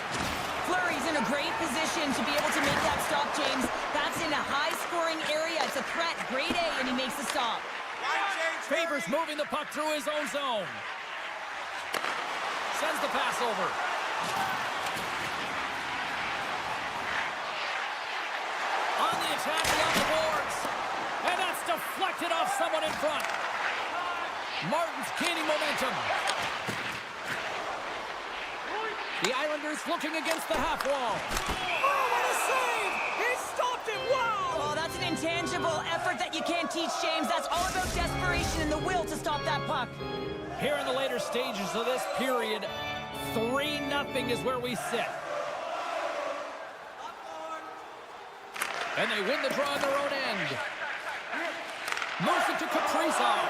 Fleury's in a great position to be able to make that stop, James. That's in a high-scoring area. It's a threat, grade A, and he makes the stop. Favors moving the puck through his own zone. Sends the pass over. On the attack along the boards. And that's deflected off someone in front. Martin's gaining momentum. The Islanders looking against the half wall. Oh, what a save! He stopped it! Wow! Oh, that's an intangible effort that you can't teach, James. That's all about desperation and the will to stop that puck. Here in the later stages of this period, 3-0 is where we sit. And they win the draw on their own end. Moves it to Kaprizov.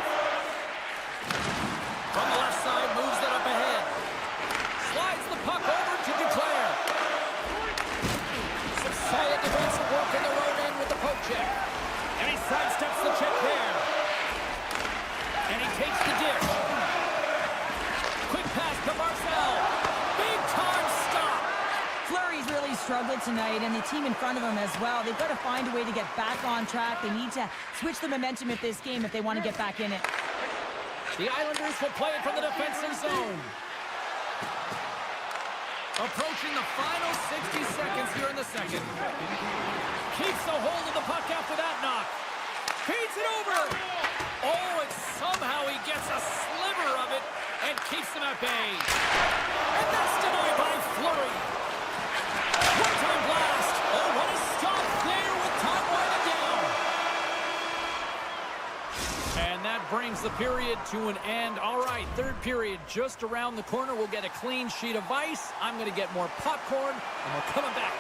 From the left side, moves it up ahead. Slides the puck over to Declare. Some solid defensive work in the road end with the poke check. And he sidesteps the check there. And he takes the dish. Quick pass to Marcel. Big time stop. Fleury's really struggled tonight, and the team in front of him as well. They've got to find a way to get back on track. They need to switch the momentum of this game if they want to get back in it. The Islanders will play it from the defensive zone. Approaching the final 60 seconds here in the second. Keeps a hold of the puck after that knock. Feeds it over. Oh, and somehow he gets a sliver of it and keeps them at bay. And that's denied by Fleury. One-time blast. Oh, what a stop there with time winding down. And that brings the period to an end. All right, third period just around the corner. We'll get a clean sheet of ice. I'm going to get more popcorn, and we're coming back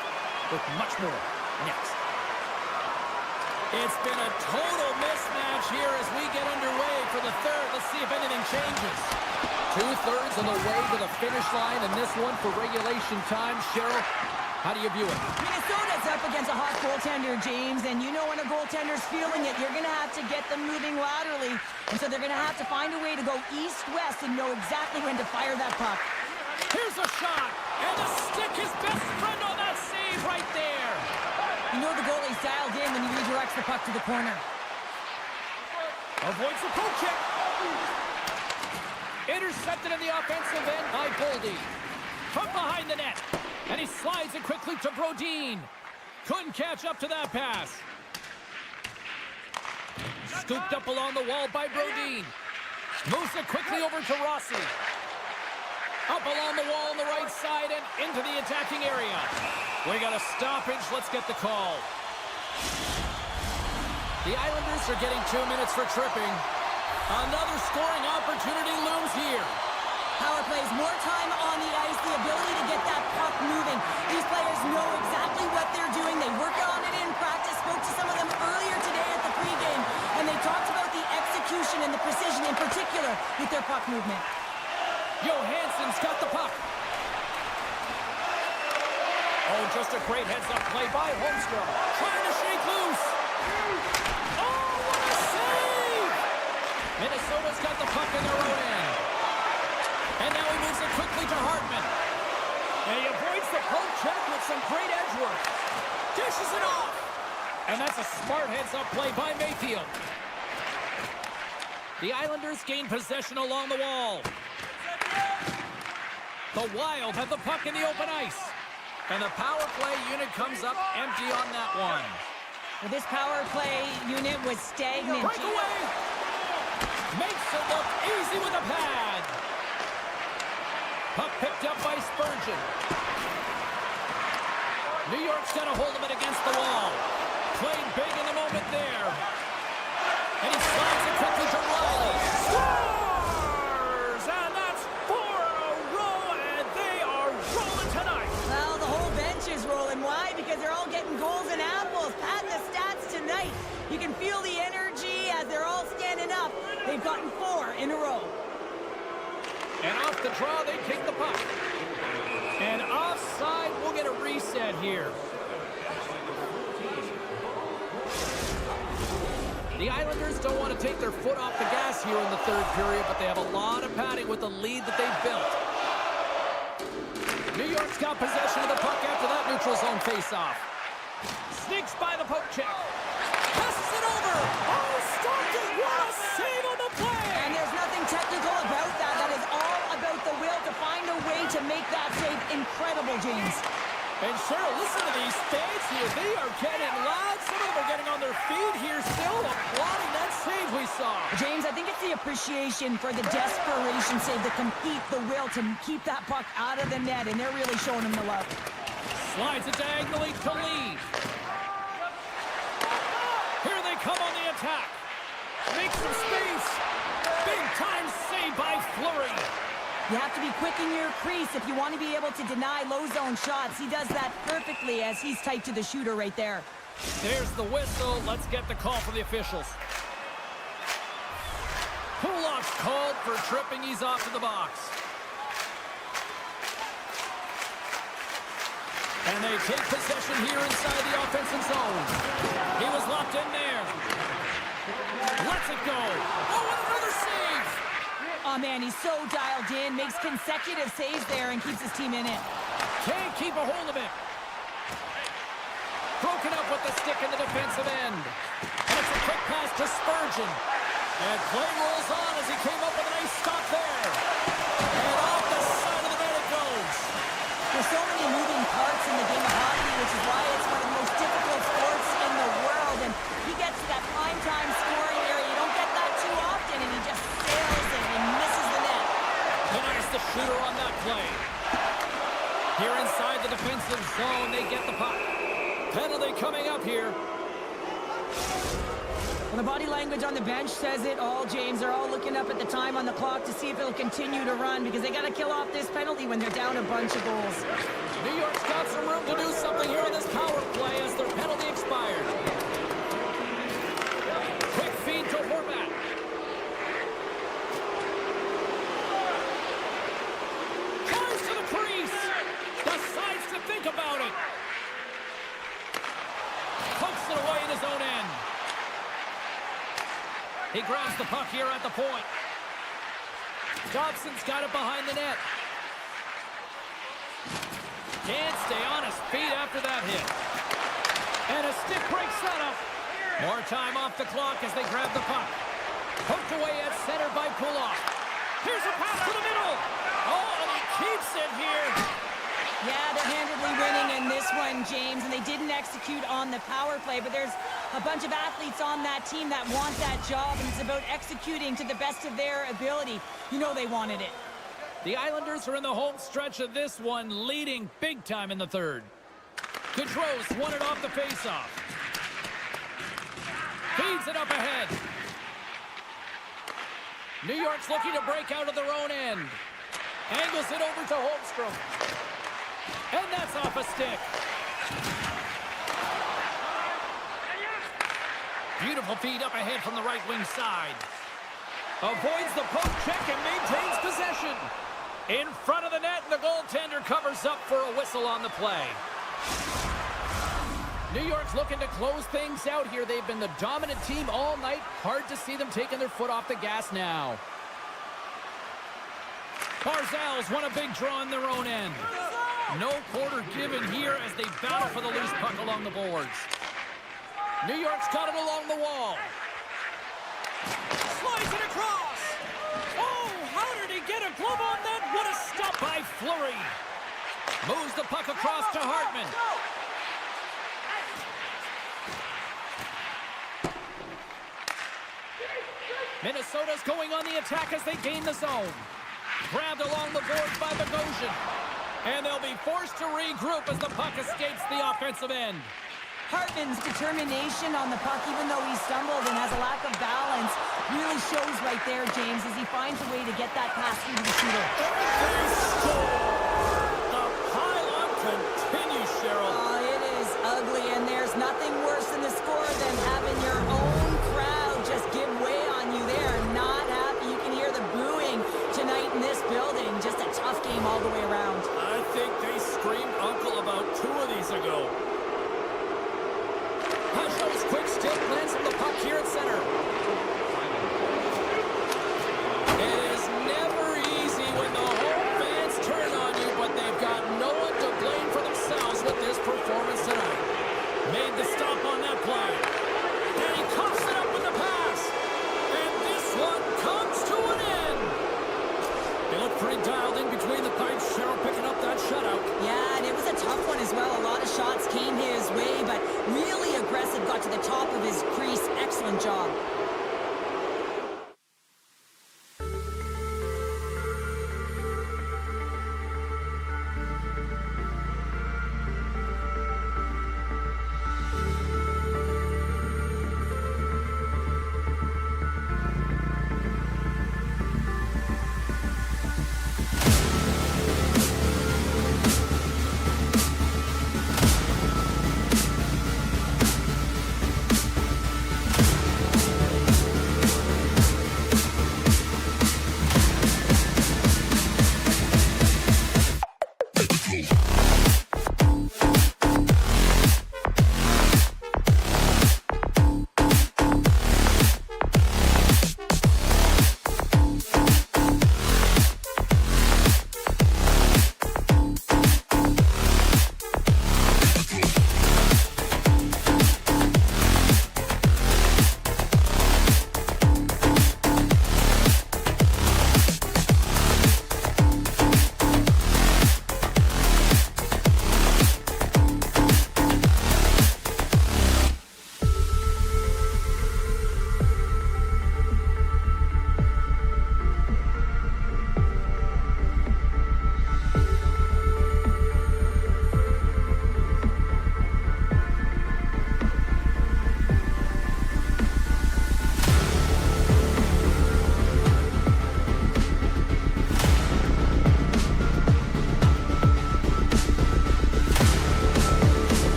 with much more next. It's been a total mismatch here as we get underway for the third. Let's see if anything changes. 2/3 of the way to the finish line, and this one for regulation time. Cheryl, how do you view it? Minnesota's up against a hot goaltender, James, and you know when a goaltender's feeling it, you're going to have to get them moving laterally, and so they're going to have to find a way to go east-west and know exactly when to fire that puck. Here's a shot, and the stick is best friend on that save right there. You know the goalie's dialed in when he redirects the puck to the corner. Avoids the poke check. Intercepted in the offensive end by Goldie. From behind the net. And he slides it quickly to Brodin. Couldn't catch up to that pass. Scooped up along the wall by Brodin. Moves it quickly over to Rossi. Up along the wall on the right side and into the attacking area. We got a stoppage. Let's get the call. The Islanders are getting 2 minutes for tripping. Another scoring opportunity looms here. Power plays, more time on the ice, the ability to get that puck moving. These players know exactly what they're doing. They work on it in practice. Spoke to some of them earlier today at the pregame, and they talked about the execution and the precision in particular with their puck movement. Johansson's got the puck. Oh, just a great heads-up play by Holmstrom. Trying to shake loose. Oh, what a save! Minnesota's got the puck in their own end. And now he moves it quickly to Hartman. And he avoids the poke check with some great edge work. Dishes it off. And that's a smart heads-up play by Mayfield. The Islanders gain possession along the wall. The Wild have the puck in the open ice. And the power play unit comes up empty on that one. Well, this power play unit was stagnant. Breakaway! Makes it look easy with a pad. Puck picked up by Spurgeon. New York's got a hold of it against the wall. Played big in the moment there. And he slides it quickly to Riley. Scores! And that's 4 in a row, and they are rolling tonight. Well, the whole bench is rolling. Why? Because they're all getting goals and apples. Patting the stats tonight. You can feel the energy as they're all standing up. They've gotten 4 in a row. And off the draw, they take the puck. And offside, we'll get a reset here. The Islanders don't want to take their foot off the gas here in the third period, but they have a lot of padding with the lead that they've built. New York's got possession of the puck after that neutral zone faceoff. Sneaks by the poke check. Passes it over. Oh, stopped it. What a save on the play. And there's nothing technical about that. That is all about the will to find a way to make that save incredible, James. And Cheryl, listen to these fans here. They are getting loud. Some of them are getting on their feet here still, applauding that save we saw. James, I think it's the appreciation for the desperation save, the compete, the will to keep that puck out of the net, and they're really showing him the love. Slides it diagonally to Lee. Here they come on the attack. Make some space. Big time save by Fleury. You have to be quick in your crease if you want to be able to deny low zone shots. He does that perfectly as he's tight to the shooter right there. There's the whistle. Let's get the call from the officials. Pulak's called for tripping. He's off to the box. And they take possession here inside the offensive zone. He was locked in there. Lets it go. Oh, and another save. Oh, man, he's so dialed in. Makes consecutive saves there and keeps his team in it. Can't keep a hold of it. Broken up with the stick in the defensive end. And it's a quick pass to Spurgeon. And play rolls on as he came up with a nice stop there. And off the side of the net it goes. There's so many moving parts in the game of hockey, which is why it's one of the most difficult sports in the world. And he gets to that prime-time scoring area. You don't get that too often, and he just sails it and misses the net. Denies the shooter on that play. Here inside the defensive zone, they get the puck. Penalty coming up here. Well, the body language on the bench says it all, James. They're all looking up at the time on the clock to see if it'll continue to run because they got to kill off this penalty when they're down a bunch of goals. New York's got some room to do something here in this power play as their penalty expired. Quick feed to Horvat. Tries to the crease. Decides to think about it. Pokes it away in his own end. He grabs the puck here at the point. Dobson's got it behind the net. Can't stay on his feet after that hit. And a stick breaks that up. More time off the clock as they grab the puck. Poked away at center by Pulak. Here's a pass to the middle. Oh, and he keeps it here. Yeah, they're handedly winning in this one, James, and they didn't execute on the power play, but there's a bunch of athletes on that team that want that job, and it's about executing to the best of their ability. You know they wanted it. The Islanders are in the home stretch of this one, leading big time in the third. Gaudreau's won it off the faceoff. Feeds it up ahead. New York's looking to break out of their own end. Angles it over to Holmstrom. And that's off a stick. Beautiful feed up ahead from the right wing side. Avoids the poke check and maintains possession. In front of the net, and the goaltender covers up for a whistle on the play. New York's looking to close things out here. They've been the dominant team all night. Hard to see them taking their foot off the gas now. Barzal's won a big draw in their own end. No quarter given here as they battle for the loose puck along the boards. New York's got it along the wall. Slides it across. Oh, how did he get a glove on that? What a stop by Fleury. Moves the puck across to Hartman. Minnesota's going on the attack as they gain the zone. Grabbed along the boards by Bogosian. And they'll be forced to regroup as the puck escapes the offensive end. Hartman's determination on the puck, even though he stumbled and has a lack of balance, really shows right there, James, as he finds a way to get that pass through to the shooter. They score! The pile-on continues, Cheryl. Oh, it is ugly, and there's nothing worse in the score than having your own crowd just give way on you. They are not happy. You can hear the booing tonight in this building. Just a tough game all the way around. I think they screamed uncle about 2 of these ago. Pajot's quick stick lands from the puck here at center. It is never easy when the home fans turn on you, but they've got no one to blame for themselves with this performance tonight. Made the stop on that play. And he coughs it up with the pass. And this one comes to an end. They look pretty dialed in between the pipes. Cheryl picking up that shutout. Yeah, and it was a tough one as well. A lot of shots came his way, but really aggressive, got to the top of his crease. Excellent job.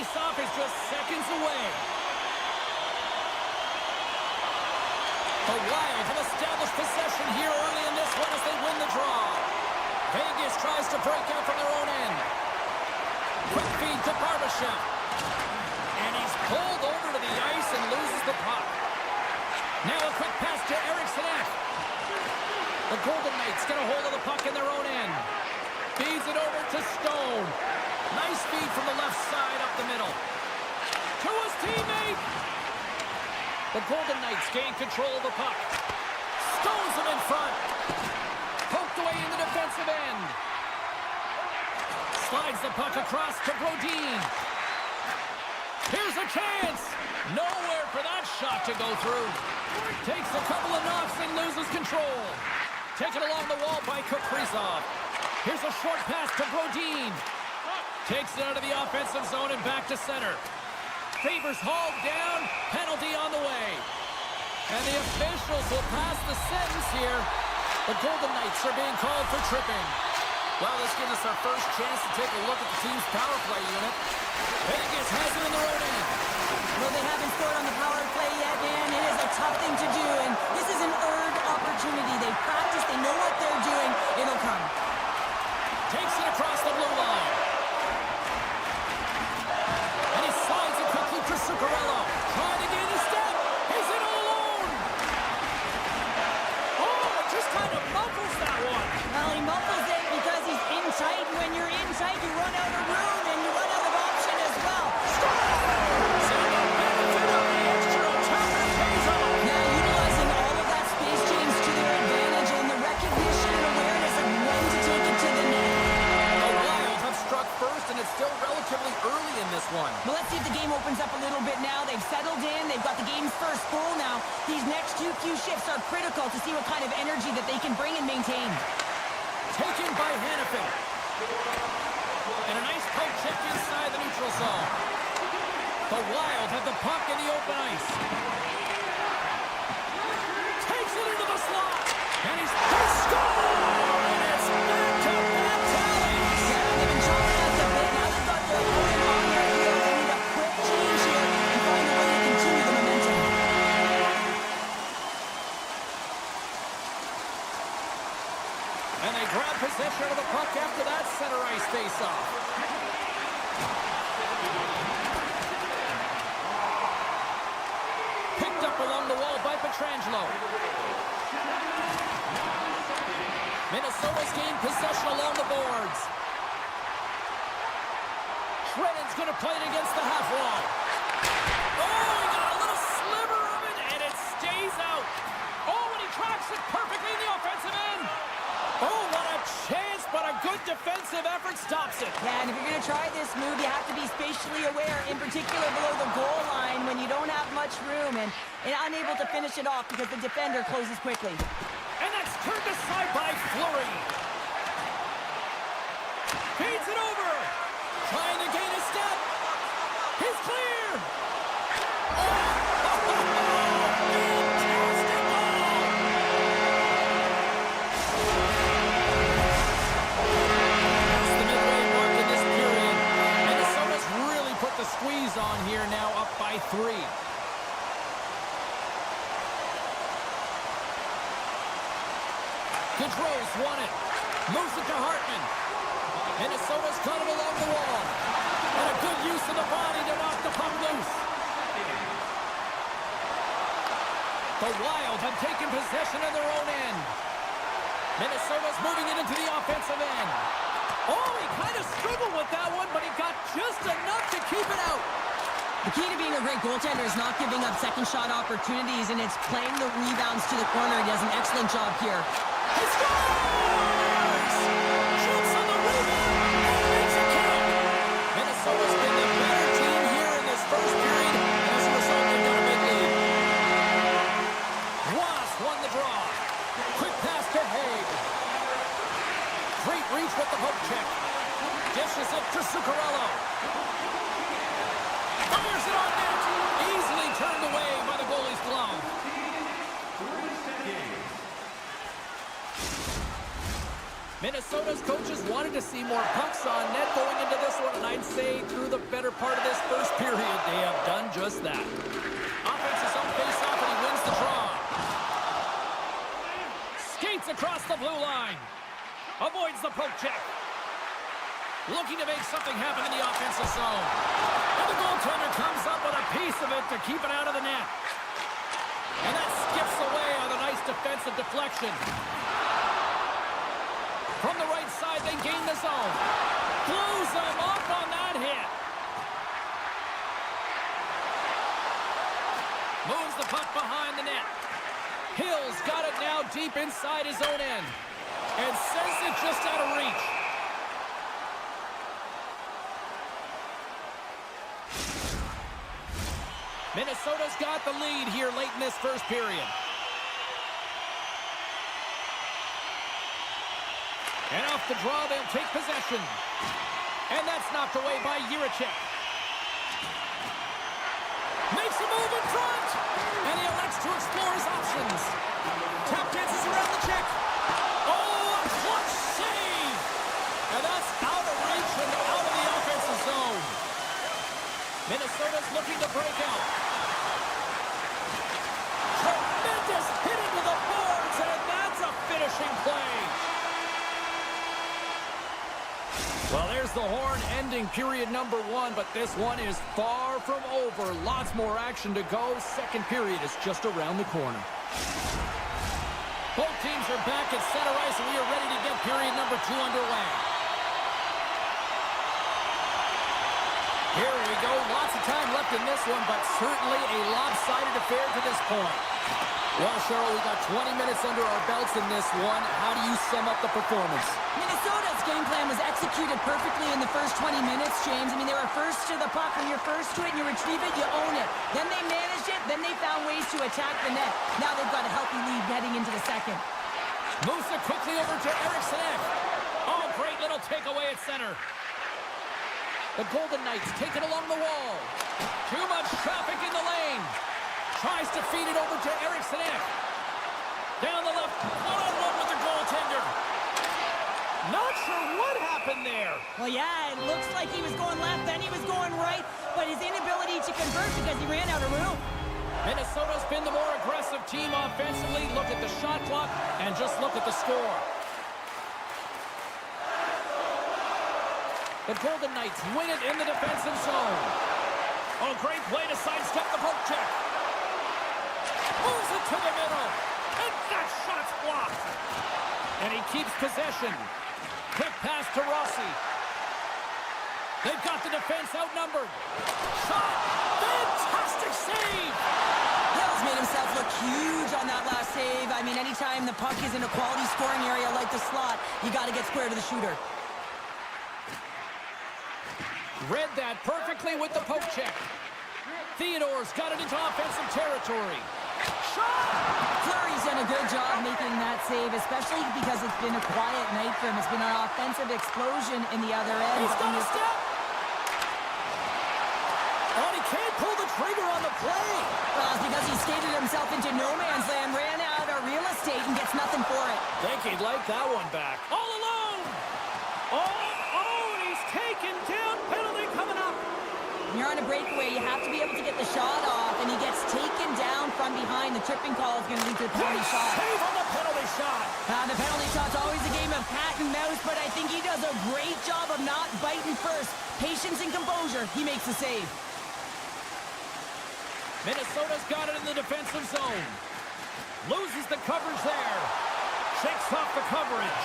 face-off is just seconds away. The Wild have established possession here early in this one as they win the draw. Vegas tries to break out from their own end. Quick feed to Barbashev. And he's pulled over to the ice and loses the puck. Now a quick pass to Eriksson. The Golden Knights get a hold of the puck in their own end. Feeds it over to Stone. Nice feed from the left side up the middle. To his teammate. The Golden Knights gain control of the puck. Stones him in front. Poked away in the defensive end. Slides the puck across to Brodin. Here's a chance. Nowhere for that shot to go through. Takes a couple of knocks and loses control. Taken along the wall by Kaprizov. Here's a short pass to Brodin. Takes it out of the offensive zone and back to center. Favors hauled down. Penalty on the way. And the officials will pass the sentence here. The Golden Knights are being called for tripping. Well, this gives us our first chance to take a look at the team's power play unit. Vegas has it in their own end. Well, they haven't scored on the power play yet, man. It is a tough thing to do, and this is an earned opportunity. They practice, they know what they're doing. It'll come. Takes it across the blue line. And he slides it quickly to Zuccarello. Trying to gain a step. He's in all alone. Oh, it just kind of muffles that one. Well, he muffles it because he's in tight. When you're in tight, you run out of room, and you run out of option as well. So the benefit of the extra time pays off. Yeah, utilizing all of that space, James, to their advantage, and the recognition and awareness of when to take it to the net. The Wild have struck first, and it's still relatively early in this one. Well, let's see if the game opens up a little bit now. They've settled in. They've got the game's first goal now. These next few shifts are critical to see what kind of energy that they can bring and maintain. Taken by Hannafin. And a nice poke check inside the neutral zone. The Wild have the puck in the open ice. Takes it into the slot. And he's scored! And it's back-to-back tallies. Yeah, they've been chopping at the bit. Now they've got their opponent on their heels. They need a quick change here and find a way to continue the momentum. And they grab possession of the puck after that center ice face-off. Picked up along the wall by Pietrangelo. Minnesota's gained possession along the boards. Shredden's going to play it against the half wall. Oh, he got a little sliver of it, and it stays out. Oh, and he tracks it perfectly in the offensive end. Oh, what a chance, but a good defensive effort stops it. Yeah, and if you're going to try this move, you have to be spatially aware, in particular below the goal line when you don't have much room and unable to finish it off because the defender closes quickly. And that's turned aside by Fleury. Feeds it over. Trying to gain a step. He's clear. Oh, fantastic goal. That's the midway mark in this period. Minnesota's really put the squeeze on here, now up by 3. Gaudreau's won it. Moves it to Hartman. Minnesota's got it along the wall. And a good use of the body to knock the puck loose. The Wild have taken possession of their own end. Minnesota's moving it into the offensive end. Oh, he kind of struggled with that one, but he got just enough to keep it out. The key to being a great goaltender is not giving up second shot opportunities, and it's playing the rebounds to the corner. He does an excellent job here. He scores! Shoots on the rebound and makes it count. Minnesota's been the better team here in this first period, and as a result, they've got a big lead. Wasp won the draw. Quick pass to Haig. Great reach with the poke check. Dishes it to Zuccarello. Fires it on net. Easily turned away by the goalie's glove. Minnesota's coaches wanted to see more pucks on net going into this one, and I'd say through the better part of this first period. They have done just that. Offense's own face-off, and he wins the draw. Skates across the blue line. Avoids the poke check. Looking to make something happen in the offensive zone. And the goaltender comes up with a piece of it to keep it out of the net. And that skips away on a nice defensive deflection. From the right side, they gain the zone. Blows them up on that hit. Moves the puck behind the net. Hill's got it now deep inside his own end. And sends it just out of reach. Minnesota's got the lead here late in this first period. And off the draw, they'll take possession. And that's knocked away by Jiricek. Makes a move in front. And he elects to explore his options. Tap dances around the check. Oh, a clutch save. And that's out of reach and out of the offensive zone. Minnesota's looking to break out. Tremendous hit into the boards, and that's a finishing play. Well, there's the horn ending period number 1, but this one is far from over. Lots more action to go. Second period is just around the corner. Both teams are back at center ice, and we are ready to get period number 2 underway. Here we go. Lots of time left in this one, but certainly a lopsided affair to this point. Well, Cheryl, we got 20 minutes under our belts in this one. How do you sum up the performance? Minnesota's game plan was executed perfectly in the first 20 minutes, James. I mean, they were first to the puck. When you're first to it and you retrieve it, you own it. Then they managed it. Then they found ways to attack the net. Now they've got a healthy lead heading into the second. Moves it quickly over to Eriksson. Oh, great little takeaway at center. The Golden Knights take it along the wall. Too much traffic in the lane. Tries to feed it over to Eriksson. Down the left, one-on-one with the goaltender. Not sure what happened there. Well, yeah, it looks like he was going left, then he was going right, but his inability to convert because he ran out of room. Minnesota's been the more aggressive team offensively. Look at the shot clock and just look at the score. The Golden Knights win it in the defensive zone. Oh, great play to sidestep the poke check. Moves it to the middle. And that shot's blocked. And he keeps possession. Quick pass to Rossi. They've got the defense outnumbered. Shot. Fantastic save. Hill's made himself look huge on that last save. I mean, anytime the puck is in a quality scoring area like the slot, you got to get square to the shooter. Read that perfectly with the poke check. Theodore's got it into offensive territory. Shot! Fleury's done a good job making that save, especially because it's been a quiet night for him. It's been an offensive explosion in the other end. He's got a step! And he can't pull the trigger on the play. Well, it's because he skated himself into no man's land, ran out of real estate, and gets nothing for it. Think he'd like that one back. All alone! Oh, and he's taken down. Penalty coming up. When you're on a breakaway, you have to be able to get the shot off, and he gets taken down from behind. The tripping call is going to lead to a penalty shot. Save on the penalty shot. The penalty shot's always a game of cat and mouse, but I think he does a great job of not biting first. Patience and composure, he makes the save. Minnesota's got it in the defensive zone. Loses the coverage there. Shakes off the coverage.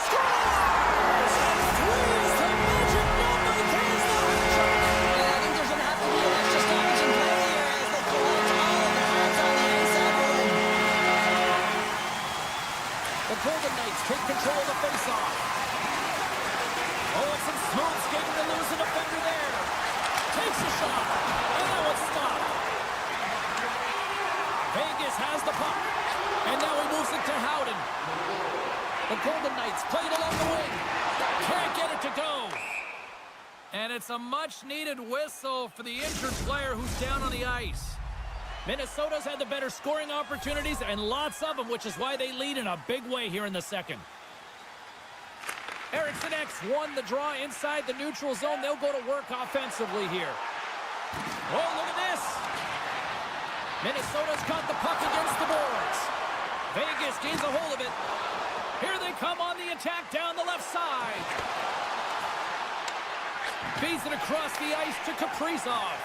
Scores! Squeeze the magic number. There's the hat-trick. And I think there's going to have to be an extra stoppage in play here as they collect all of the cards on the ice at home. The Golden Knights take control of the faceoff. Oh, it's some smooth skating to lose a defender there. Takes a shot. And now it's stopped. Vegas has the puck. And now he moves it to Howden. The Golden Knights play it along the wing. Can't get it to go. And it's a much-needed whistle for the injured player who's down on the ice. Minnesota's had the better scoring opportunities and lots of them, which is why they lead in a big way here in the second. Erickson X won the draw inside the neutral zone. They'll go to work offensively here. Oh, look at this. Minnesota's got the puck against the boards. Vegas gains a hold of it. Here they come on the attack down the left side. Feeds it across the ice to Kaprizov.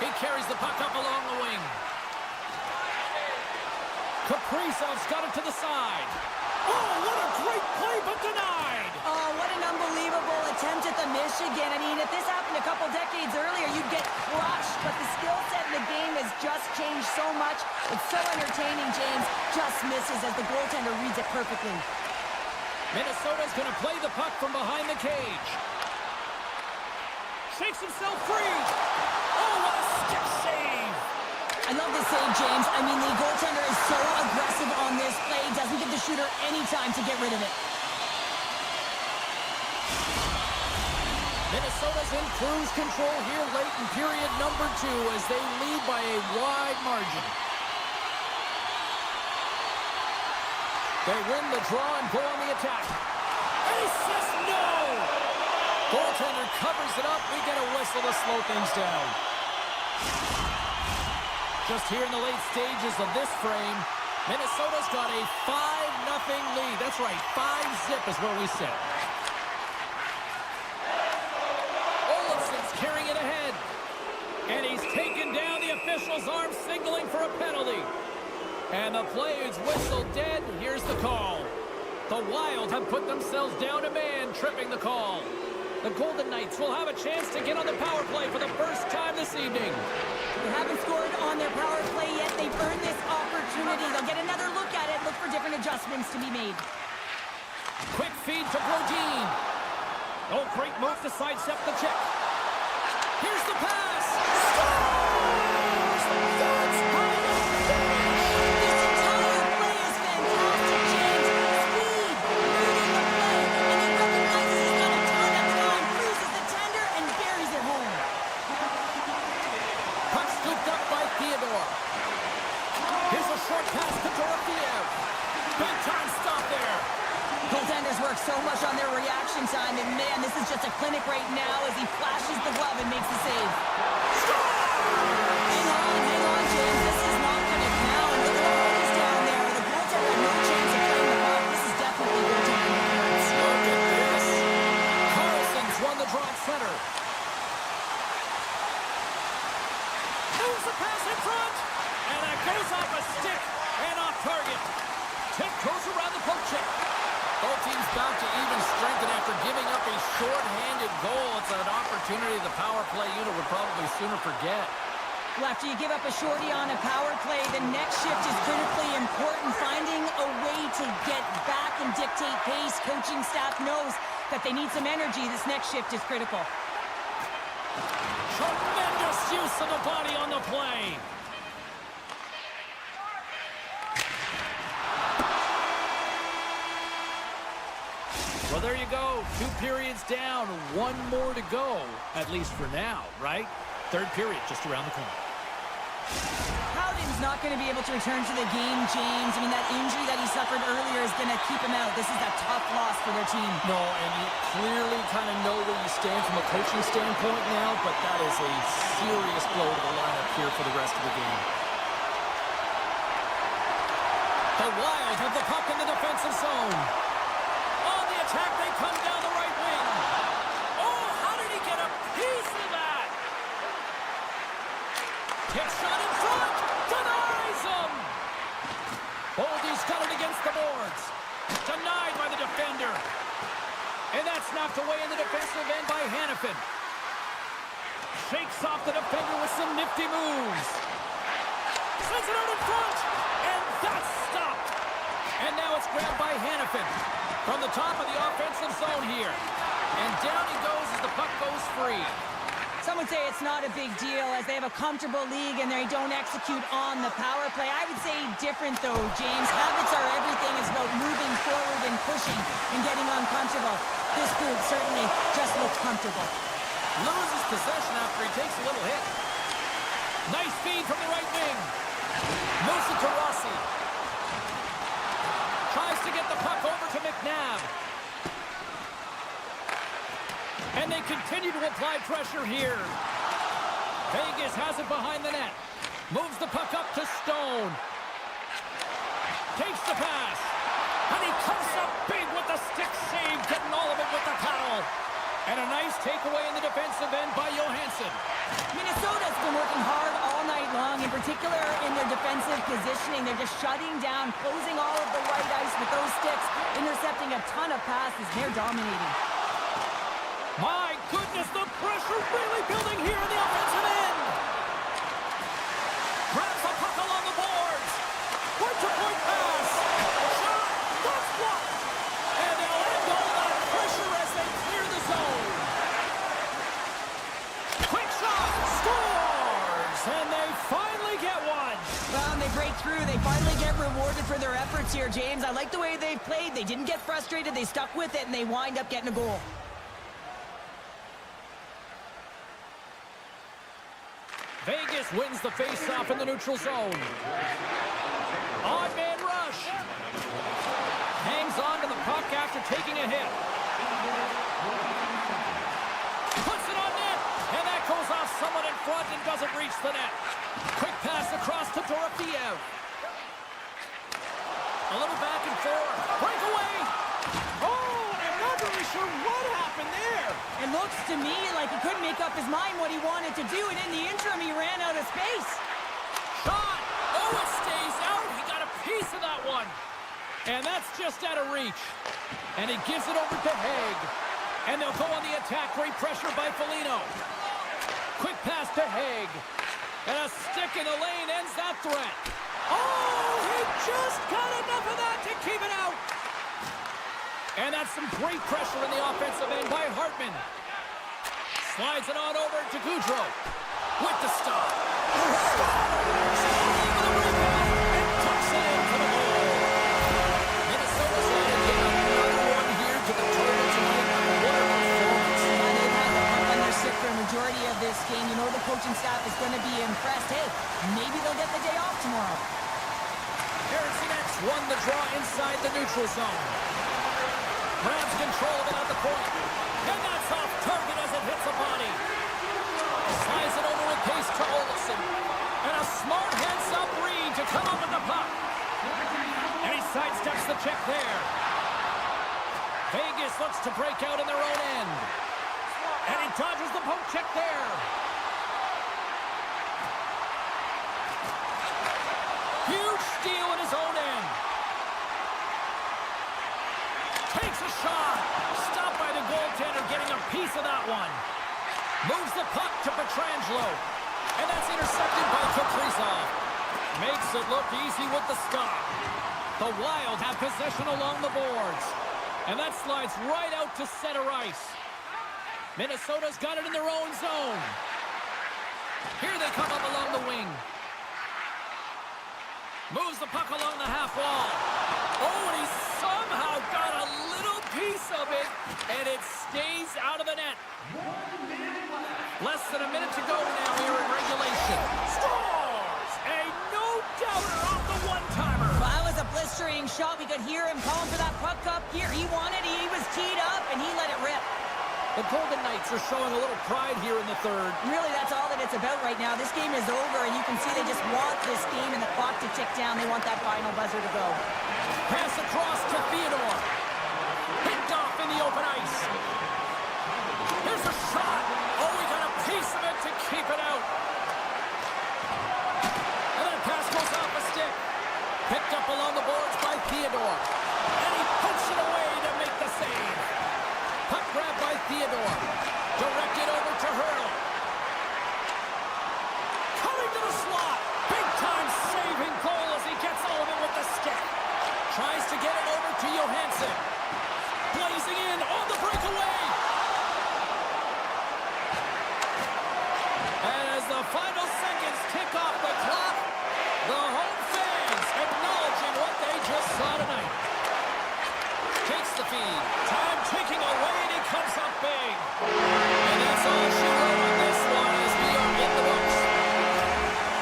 He carries the puck up along the wing. Kaprizov's got it to the side. Oh, what a great play, but denied. Oh, what an unbelievable attempt at the Michigan. I mean, if this happened a couple decades earlier, you'd get crushed. But the skill set in the game has just changed so much. It's so entertaining, James. Just misses as the goaltender reads it perfectly. Minnesota's going to play the puck from behind the cage. Shakes himself free. Oh, what a stick save. I love this save, James. I mean, the goaltender is so aggressive on this play. Doesn't give the shooter any time to get rid of it. Minnesota's in cruise control here late in period number 2 as they lead by a wide margin. They win the draw and go on the attack. And he says no! Goaltender covers it up. We get a whistle to slow things down. Just here in the late stages of this frame, Minnesota's got a 5-0 lead. That's right, 5-zip is where we sit. Olafson's carrying it ahead. And he's taken down the official's arm, signaling for a penalty. And the play is whistled dead. Here's the call. The Wild have put themselves down a man, tripping the call. The Golden Knights will have a chance to get on the power play for the first time this evening. They haven't scored on their power play yet. They've earned this opportunity. They'll get another look at it, look for different adjustments to be made. Quick feed to Brodin. Oh, great move to sidestep the check. Here's the pass. Scores! That's how you finish! This entire play is fantastic, James. Speed, moving the play, and he recognizes he's got a ton of time, loses the tender, and buries it home. Puck scooped up by Theodore. Here's a short pass to Dorofeev. Big time stop there. Goaltenders work so much on their reaction time, and man, this is just a clinic right now as he flashes the glove and makes the save. Hang on, James. This is not going to count. Look at all these down there. The goaltender had no chance of playing the puck. This is definitely goaltending interference. Look at this. Carlson's won the draw at center. Moves the pass in front. And that goes off a stick and off target. Tip goes around the poke check. Both teams back to even strength, and after giving up a short-handed goal, it's an opportunity the power play unit would probably sooner forget. Well, after you give up a shorty on a power play, the next shift is critically important. Finding a way to get back and dictate pace. Coaching staff knows that they need some energy. This next shift is critical. Tremendous use of the body on the play. Well, there you go. 2 periods down, 1 more to go, at least for now, right? Third period just around the corner. Howden's not going to be able to return to the game, James. I mean, that injury that he suffered earlier is going to keep him out. This is a tough loss for their team. No, and you clearly kind of know where you stand from a coaching standpoint now, but that is a serious blow to the lineup here for the rest of the game. The Wild have the puck in the defensive zone. Attack, they come down the right wing. Oh, how did he get a piece of that? Tip shot in front. Denies him. Boldy's got it against the boards. Denied by the defender. And that's knocked away in the defensive end by Hannafin. Shakes off the defender with some nifty moves. Sends it out in front. And that's stopped. And now it's grabbed by Hannafin. From the top of the offensive zone here. And down he goes as the puck goes free. Some would say it's not a big deal as they have a comfortable league and they don't execute on the power play. I would say different though, James. Habits are everything. It's about moving forward and pushing and getting uncomfortable. This group certainly just looks comfortable. Loses possession after he takes a little hit. Nice feed from the right wing. Moves it to Rossi. Tries to get the puck over to McNabb. And they continue to apply pressure here. Vegas has it behind the net. Moves the puck up to Stone. Takes the pass. And he comes up big with the stick save, getting all of it with the paddle. And a nice takeaway in the defensive end by Johansson. Minnesota's been working hard all night long, in particular in their defensive positioning. They're just shutting down, closing all of the white ice with those sticks, intercepting a ton of passes. They're dominating. My goodness, the pressure really building here in the offensive end. Grabs the puck along the boards. Point-to-point pass. Shot. That's blocked. And they'll end all that pressure as they clear the zone. Quick shot. Scores. And they finally get one. Well, and they break through. They finally get rewarded for their efforts here, James. I like the way they've played. They didn't get frustrated. They stuck with it, and they wind up getting a goal. Vegas wins the face-off in the neutral zone. Odd man rush. Hangs on to the puck after taking a hit. Puts it on net. And that goes off someone in front and doesn't reach the net. Quick pass across to Dorofeev. A little back and forth. Breakaway. Oh, I'm not really sure what happened there. It looks to me like he couldn't make up his mind what he wanted to do, and in the interim, he ran out of space. Shot. Oh, it stays out. He got a piece of that one. And that's just out of reach. And he gives it over to Haig. And they'll go on the attack. Great pressure by Foligno. Quick pass to Haig. And a stick in the lane ends that threat. Oh, he just got enough of that to keep it out. And that's some great pressure in the offensive end by Hartman. Slides it on over to Goudreau. With the stop. Scores! And tucks it in for the goal. Minnesota's got to get another one here to the total to get what a performance. They've had the puck on their stick for a majority of this game. You know the coaching staff is going to be impressed. Hey, maybe they'll get the day off tomorrow. Harrison X won the draw inside the neutral zone. Grabs control of it at the point. And that's off target as it hits a body. Slides it over with pace to Olsen. And a smart heads-up read to come up with the puck. And he sidesteps the check there. Vegas looks to break out in their own end. And he dodges the poke check there. Huge steal in his own end. Takes a shot. Stopped by the goaltender, getting a piece of that one. Moves the puck to Pietrangelo. And that's intercepted by Kaprizov. Makes it look easy with the stop. The Wild have possession along the boards. And that slides right out to center ice. Minnesota's got it in their own zone. Here they come up along the wing. Moves the puck along the half wall. Oh, and he somehow got a little piece of it, and it stays out of the net. Less than a minute to go now here in regulation. Scores! A no-doubter off the one-timer. Well, that was a blistering shot. We could hear him calling for that puck up here. He wanted it. He was teed up, and he let it rip. The Golden Knights are showing a little pride here in the third. Really, that's all that it's about right now. This game is over, and you can see they just want this game and the clock to tick down. They want that final buzzer to go. Pass across to Theodore. Picked off in the open ice. Here's a shot. Oh, we got a piece of it to keep it out. And then pass goes off a stick. Picked up along the boards by Theodore. And he puts it away to make the save. Puck grab by Theodore. Directed over to Hurdle. Coming to the slot. Big time saving goal as he gets all of it with the stick. Tries to get it over to Johansson. Blazing in on the breakaway. And as the final seconds tick off the clock, the home fans acknowledging what they just saw tonight. Takes the feed. Time ticking away, and he comes up big. And that's all she wrote on this one as we are in the books.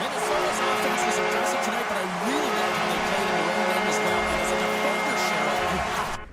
Minnesota's offense was impressive tonight, but I really like how they played in their own end as well. And as a defender, Cheryl, you have to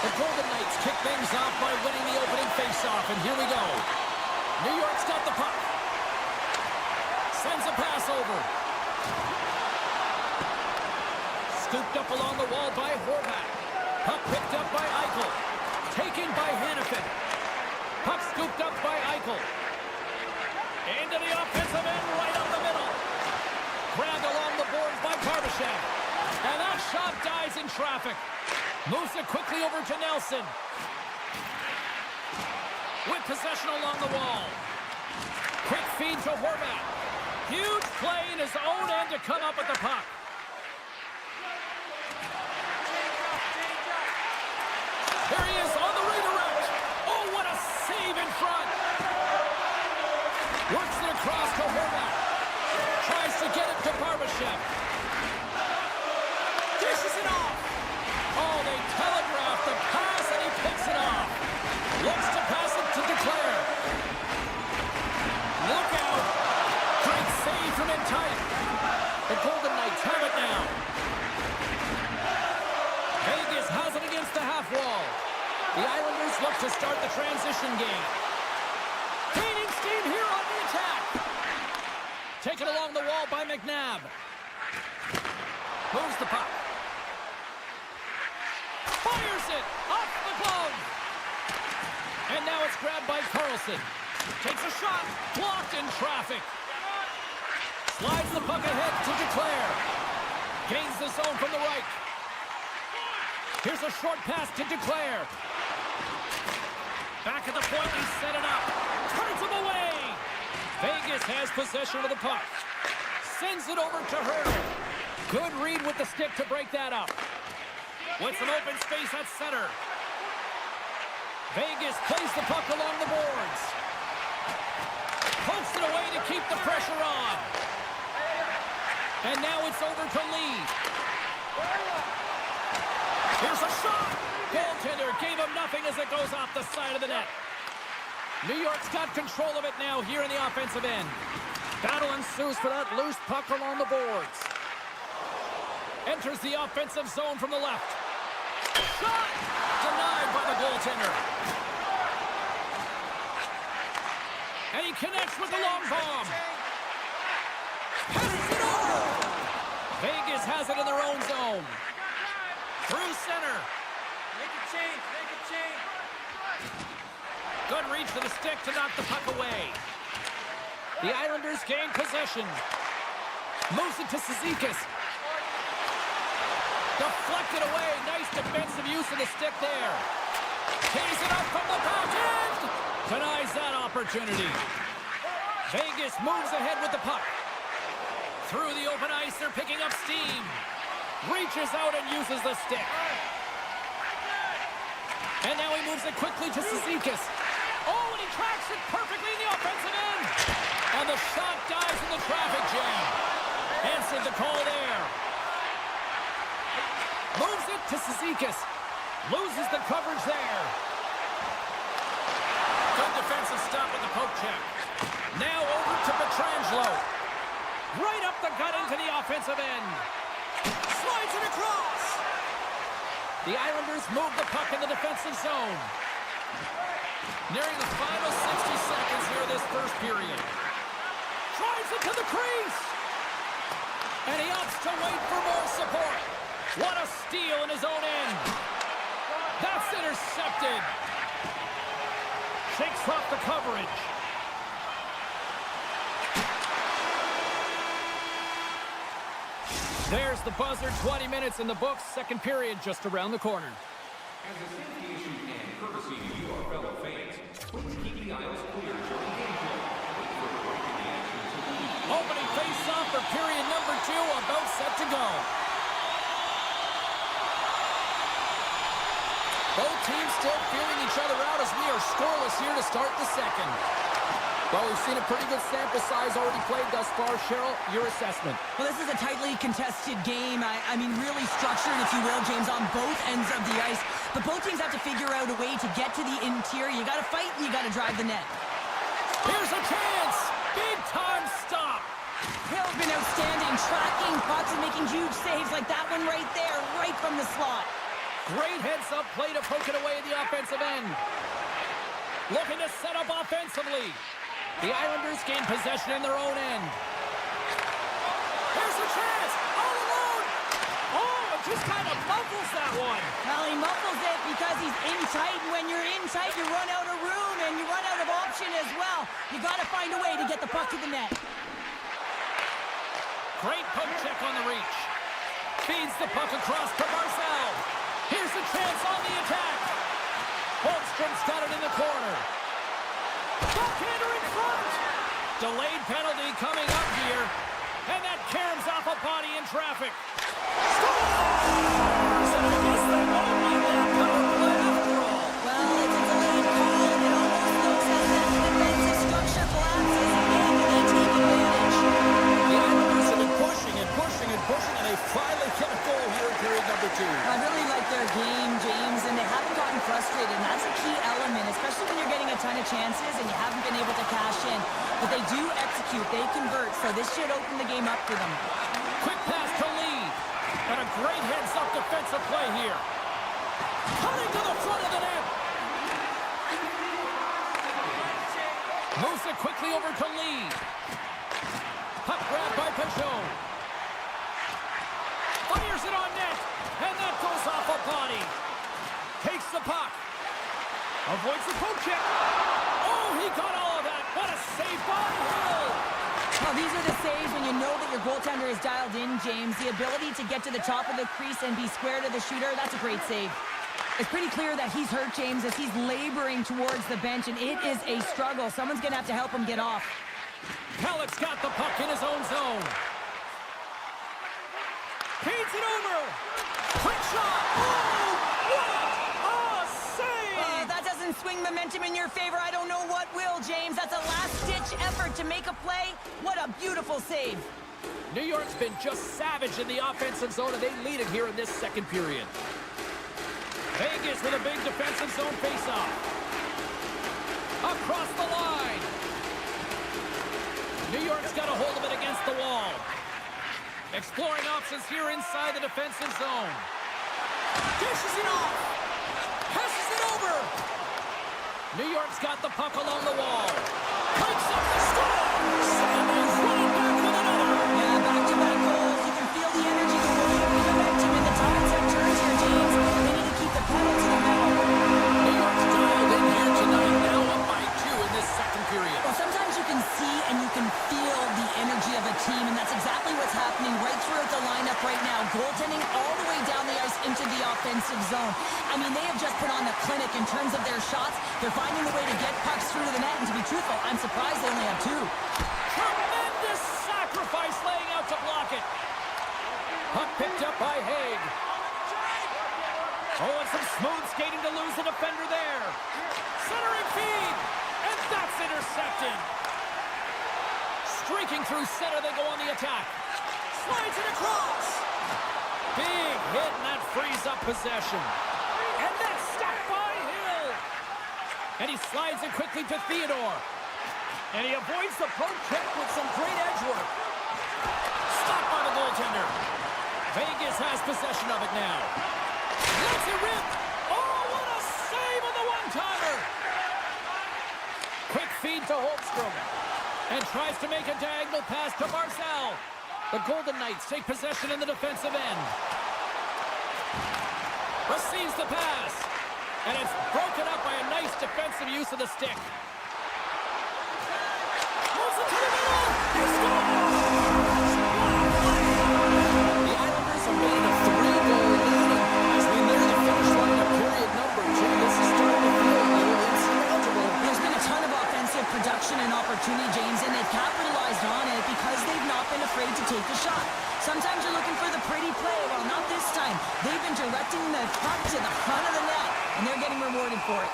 The Golden Knights kick things off by winning the opening faceoff, and here we go. New York's got the puck. Sends a pass over. Scooped up along the wall by Horvat. Puck picked up by Eichel. Taken by Hannafin. Puck scooped up by Eichel. Into the offensive end, right up the middle. Grabbed along the boards by Barbashev. And that shot dies in traffic. Moves it quickly over to Nelson. With possession along the wall. Quick feed to Horvat. Huge play in his own end to come up with the puck. There he is on the redirect. Oh, what a save in front. Works it across to Horvat. Tries to get it to Barbashev. Dishes it off. Oh, they telegraph the pass, and he picks it off. Looks to pass it to Declare. Look out. Great save from in tight. The Golden Knights have it now. Vegas has it against the half wall. The Islanders look to start the transition game. Gaining steam here on the attack. Taken along the wall by McNabb. Moves the puck. Fires it off the glove. And now it's grabbed by Carlson. Takes a shot. Blocked in traffic. Slides the puck ahead to Declare. Gains the zone from the right. Here's a short pass to Declare. Back at the point, he set it up. Turns him away. Vegas has possession of the puck. Sends it over to Hurdle. Good read with the stick to break that up. With some open space at center. Vegas plays the puck along the boards. Pokes it away to keep the pressure on. And now it's over to Lee. Here's a shot. Goaltender gave him nothing as it goes off the side of the net. New York's got control of it now here in the offensive end. Battle ensues for that loose puck along the boards. Enters the offensive zone from the left. Shot! Denied by the goaltender. And he connects with the long bomb. Passes it over! Vegas has it in their own zone. Through center. Make a change, make a change. Good reach to the stick to knock the puck away. The Islanders gain possession. Moves it to Cizikas. Deflected away. Nice defensive use of the stick there. Tees it up from the back end. Denies that opportunity. Vegas moves ahead with the puck. Through the open ice, they're picking up steam. Reaches out and uses the stick. And now he moves it quickly to Cizikas. Oh, and he tracks it perfectly in the offensive end. And the shot dies in the traffic jam. Answered the call there. Moves it to Cizikas. Loses the coverage there. Good defensive stop with the poke check. Now over to Pietrangelo. Right up the gut into the offensive end. Slides it across. The Islanders move the puck in the defensive zone. Nearing the final 60 seconds here of this first period. Drives it to the crease. And he opts to wait for more support. What a steal in his own end. That's intercepted. Shakes off the coverage. There's the buzzer. 20 minutes in the books. Second period just around the corner. As a safety issue and courtesy to you, our fellow fans, please keep the aisles clear during gameplay. Wait for a break in the action to lead. Opening face-off for period number 2. About set to go. Both teams still feeling each other out as we are scoreless here to start the second. Well, we've seen a pretty good sample size already played thus far. Cheryl, your assessment. Well, this is a tightly contested game. I mean, really structured, if you will, James, on both ends of the ice. But both teams have to figure out a way to get to the interior. You got to fight and you got to drive the net. Here's a chance. Big time stop. Hill's been outstanding, tracking pucks and making huge saves like that one right there, right from the slot. Great heads-up play to poke it away at the offensive end. Looking to set up offensively. The Islanders gain possession in their own end. Here's a chance. All alone. Oh, it just kind of muffles that one. Well, he muffles it because he's in tight, and when you're in tight, you run out of room, and you run out of option as well. You got to find a way to get the puck to the net. Great poke check on the reach. Feeds the puck across to Barzal. Here's a chance on the attack. Holmstrom's got it in the corner. Backhander in front. Delayed penalty coming up here. And that caroms off a body in traffic. Scores! And I guess they won't win that power play after all. Well, it's a delayed call, and it almost looks as if the defensive structure collapses, and they take advantage. The Islanders have been pushing and pushing and pushing, and they finally get a goal here in period number 2. I really like their game, James, and they haven't gotten frustrated, and that's a key element, especially when you're getting a ton of chances and you haven't been able to cash in. But they do execute, they convert, so this should open the game up for them. Quick pass to Lee. And a great heads-up defensive play here. Coming to the front of the net. Moves it quickly over to Lee. Puck grab by Peugeot. Fires it on net. And that goes off a body. Takes the puck. Avoids the poke check. Oh, he got all of that. What a save by Hill. Well, these are the saves when you know that your goaltender is dialed in, James. The ability to get to the top of the crease and be square to the shooter, that's a great save. It's pretty clear that he's hurt, James, as he's laboring towards the bench, and it is a struggle. Someone's going to have to help him get off. Halleck's got the puck in his own zone. Feeds it over. Quick shot. Oh, what a save! That doesn't swing momentum in your favor. I don't know what will, James. That's a last-ditch effort to make a play. What a beautiful save. New York's been just savage in the offensive zone, and they lead it here in this second period. Vegas with a big defensive zone face-off. Across the line. New York's got a hold of it against the wall. Exploring options here inside the defensive zone. Dishes it off. Passes it over. New York's got the puck along the wall. Pipes up the score. And he's running back with another. Yeah, back-to-back goals. You can feel the energy, the momentum, and the tides have turned here, James. offensive zone. I mean, they have just put on the clinic in terms of their shots. They're finding a way to get pucks through to the net, and to be truthful, I'm surprised they only have 2. Tremendous sacrifice laying out to block it. Puck picked up by Haig. Oh, and some smooth skating to lose the defender there. Centering feed, and that's intercepted. Streaking through center, they go on the attack. Slides it across. Big hit, and that frees up possession. And that's stopped by Hill. And he slides it quickly to Theodore. And he avoids the poke check with some great edge work. Stopped by the goaltender. Vegas has possession of it now. Lets it rip. Oh, what a save on the one-timer. Quick feed to Holmstrom. And tries to make a diagonal pass to Barzal. The Golden Knights take possession in the defensive end. Receives the pass. And it's broken up by a nice defensive use of the stick. Moves it to the middle. He scores! The Islanders have made a 3-goal lead as we near the finish line of period number 2. This is starting to feel a little insurmountable. There's been a ton of offensive production and opportunity, James, and they've capitalized on it because they've not been afraid to take the shot. Sometimes you're looking for the pretty play. Well, not this time. They've been directing the puck to the front of the net, and they're getting rewarded for it.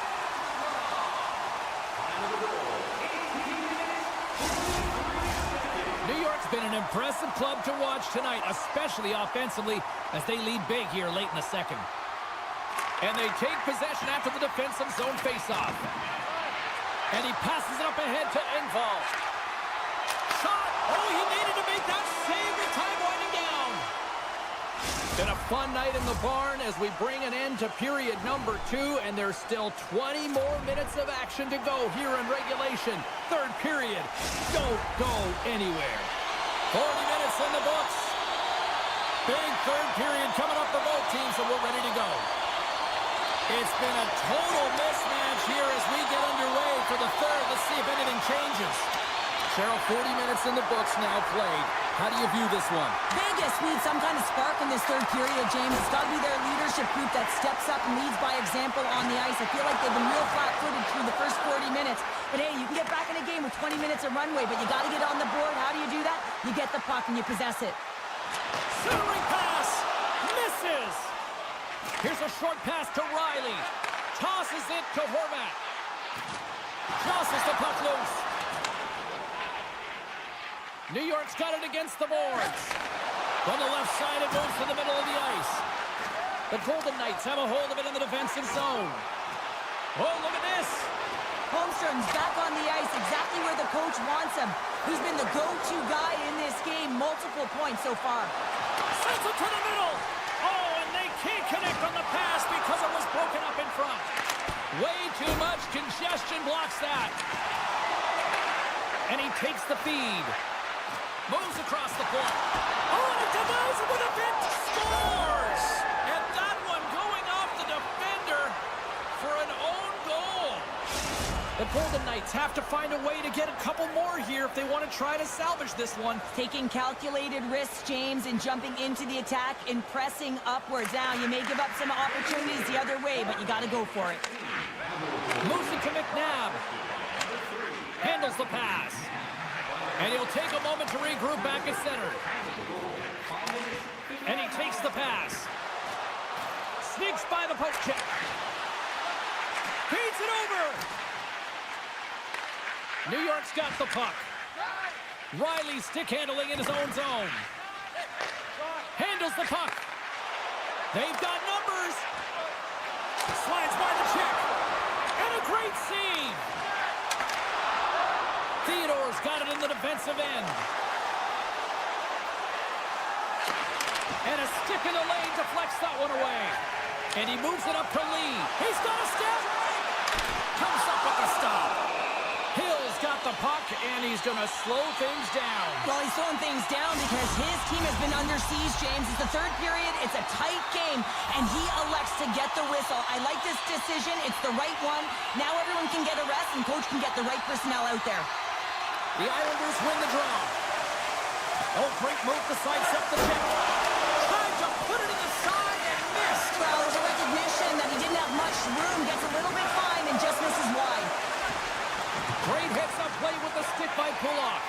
New York's been an impressive club to watch tonight, especially offensively, as they lead big here late in the second. And they take possession after the defensive zone faceoff. And he passes it up ahead to Engvall. Shot! Oh, he needed to make that save with time winding down. Been a fun night in the barn as we bring an end to period number 2, and there's still 20 more minutes of action to go here in regulation. Third period. Don't go anywhere. 40 minutes in the books. Big third period coming up for both teams, and we're ready to go. It's been a total mismatch here as we get underway for the third. Let's see if anything changes. Cheryl, 40 minutes in the books now played. How do you view this one? Vegas needs some kind of spark in this third period, James. It's got to be their leadership group that steps up and leads by example on the ice. I feel like they've been real flat-footed through the first 40 minutes. But hey, you can get back in a game with 20 minutes of runway, but you got to get on the board. How do you do that? You get the puck and you possess it. Centering pass. Misses. Here's a short pass to Riley. Tosses it to Horvat. Tosses the puck loose. New York's got it against the boards. From the left side, it moves to the middle of the ice. The Golden Knights have a hold of it in the defensive zone. Oh, look at this. Holmstrom's back on the ice, exactly where the coach wants him. He's been the go-to guy in this game, multiple points so far. Sends it to the middle. Oh, and they can't connect on the pass because it was broken up in front. Way too much congestion blocks that. And he takes the feed. Moves across the point. Oh, and he denies it with a big scores! And that one going off the defender for an own goal. The Golden Knights have to find a way to get a couple more here if they want to try to salvage this one. Taking calculated risks, James, and jumping into the attack and pressing upwards. Now, you may give up some opportunities the other way, but you got to go for it. Moves it to McNabb. Handles the pass. And he'll take a moment to regroup back at center. And he takes the pass. Sneaks by the poke check. Feeds it over. New York's got the puck. Riley stick handling in his own zone. Handles the puck. They've got numbers. Slides by the check. And a great save. Theodore's got it in the defensive end. And a stick in the lane deflects that one away. And he moves it up to Lee. He's got a step. Comes up with the stop. Hill's got the puck, and he's going to slow things down. Well, he's slowing things down because his team has been under siege, James. It's the third period. It's a tight game, and he elects to get the whistle. I like this decision. It's the right one. Now everyone can get a rest, and coach can get the right personnel out there. The Islanders win the draw. Oh, great move to sidestep the check. Tried to put it in the side and missed. Well, there's a recognition high pull-off.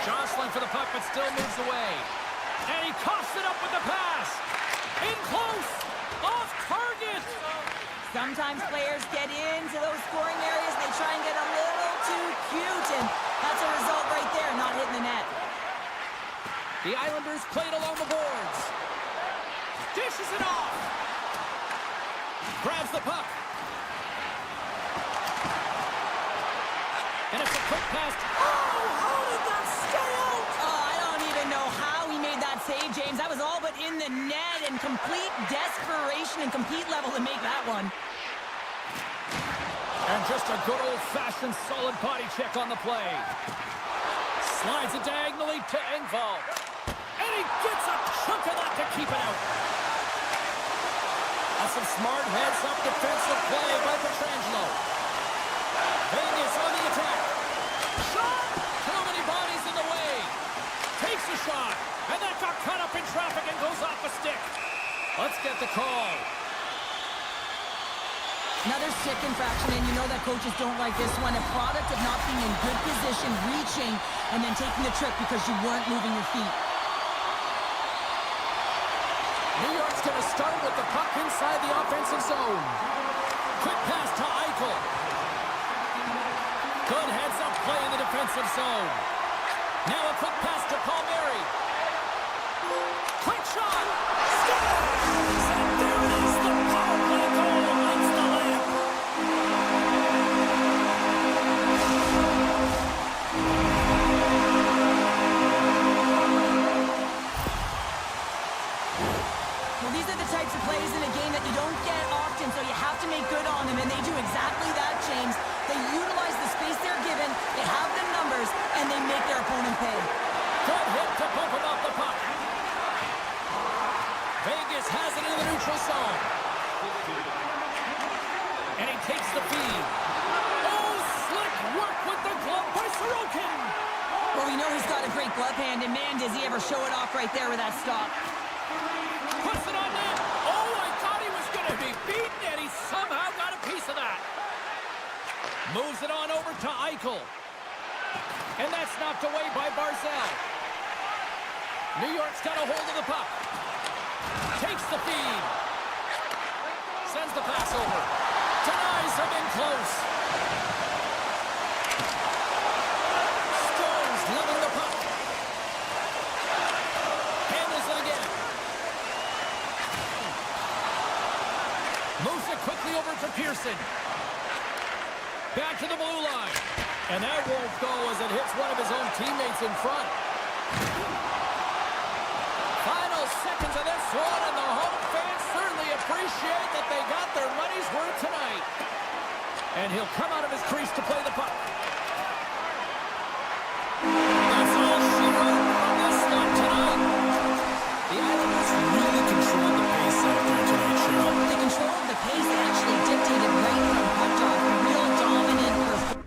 Jostling for the puck, but still moves away. And he coughs it up with the pass. In close. Off target. Sometimes players get into those scoring areas. They try and get a little too cute, and that's a result right there, not hitting the net. The Islanders played along the boards. Dishes it off. Grabs the puck. And it's a quick pass. Oh, how did that stay out? Oh, I don't even know how he made that save, James. That was all but in the net, and complete desperation and compete level to make that one. And just a good old-fashioned solid body check on the play. Slides it diagonally to Engvall. And he gets a chunk of that to keep it out. That's some smart heads-up defensive play by Pietrangelo. Vegas on the attack. Shot! Too many bodies in the way. Takes a shot. And that got caught up in traffic and goes off a stick. Let's get the call. Another stick infraction, and you know that coaches don't like this one. A product of not being in good position, reaching, and then taking the trick because you weren't moving your feet. New York's going to start with the puck inside the offensive zone. Quick pass to Eichel. Good heads-up play in the defensive zone. Now a quick pass to Palmieri. Quick shot. Scores! And there it is, the power play goal against the lamp. Well, these are the types of plays in a game that you don't get often, so you have to make good on them, and they do exactly that, James. They utilize the space they're given, they have the numbers, and they make their opponent pay. Good hit to bump him off the puck. Vegas has it in the neutral zone. And he takes the feed. Oh, slick work with the glove by Sorokin. Well, we know he's got a great glove hand, and man, does he ever show it off right there with that stop. Puts it on net. Oh, I thought he was going to be beaten, and he somehow got a piece of that. Moves it on over to Eichel. And that's knocked away by Barzal. New York's got a hold of the puck. Takes the feed. Sends the pass over. Denies him in close. Stones leveling the puck. Handles it again. Moves it quickly over to Pearson. Back to the blue line. And that won't go as it hits one of his own teammates in front. Final seconds of this one, and the home fans certainly appreciate that they got their money's worth tonight. And he'll come out of his crease to play the puck. That's all she wrote on this one tonight. The Islanders really controlled the pace out there tonight, Cheryl. They controlled the pace and actually dictated right from puck drop. Real dominant performance.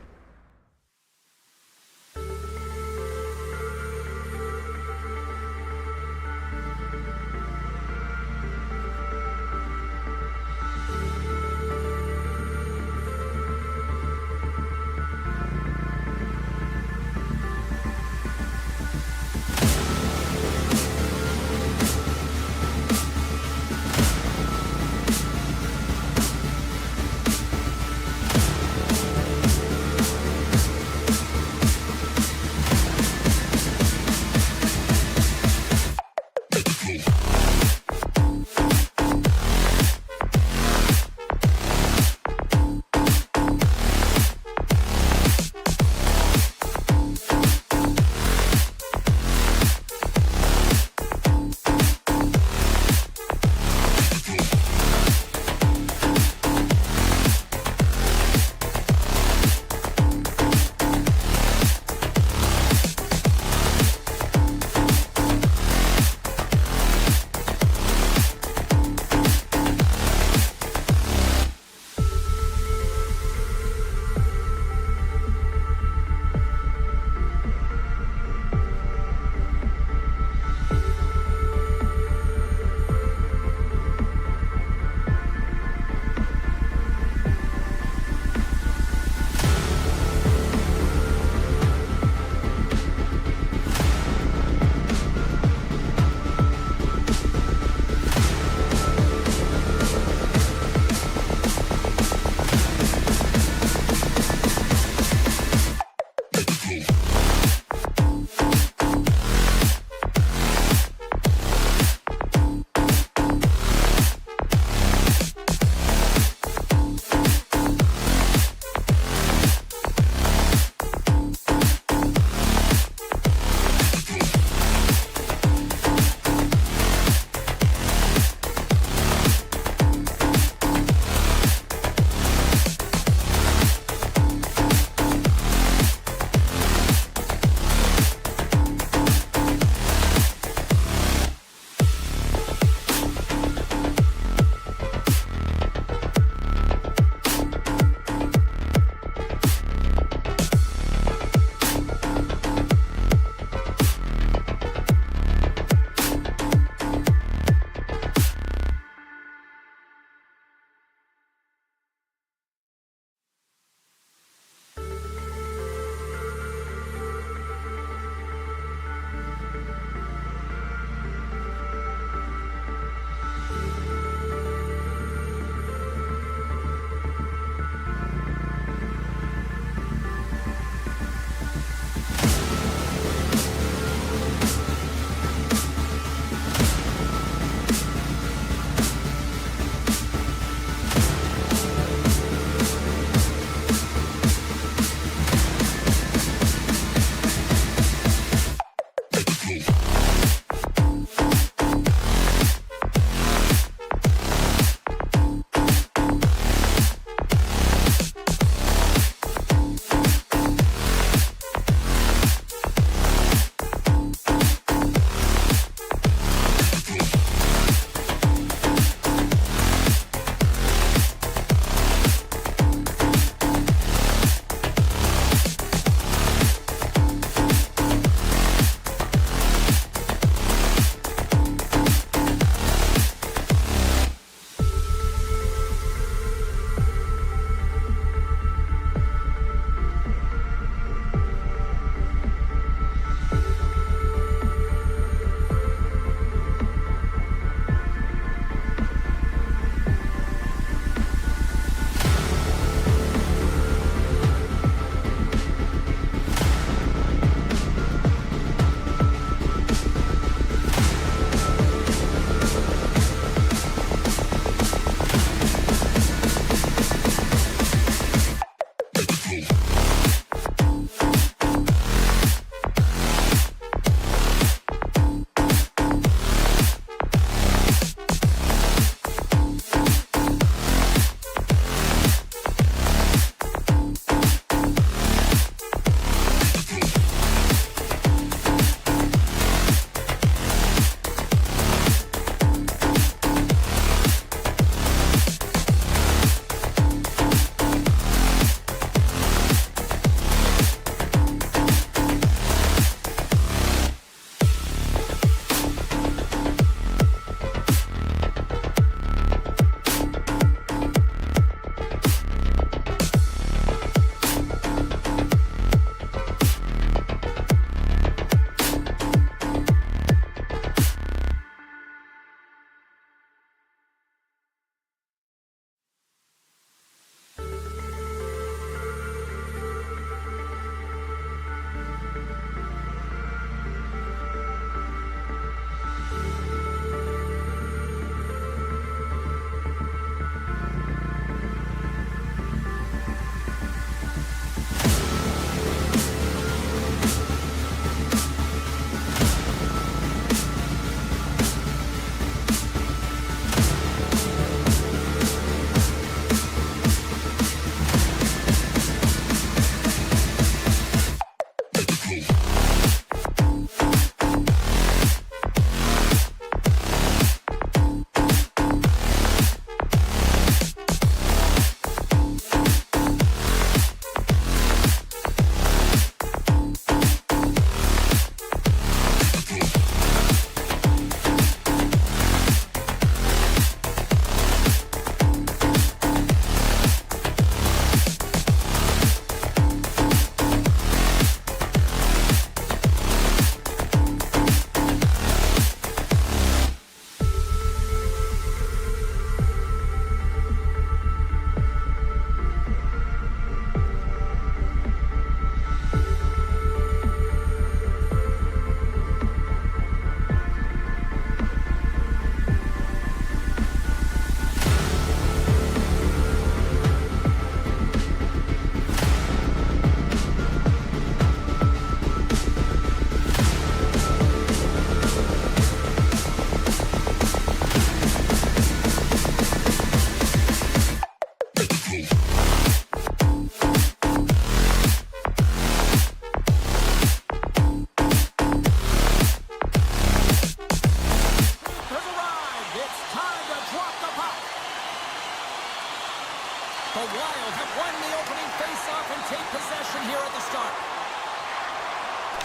The Wild have won the opening face-off and take possession here at the start.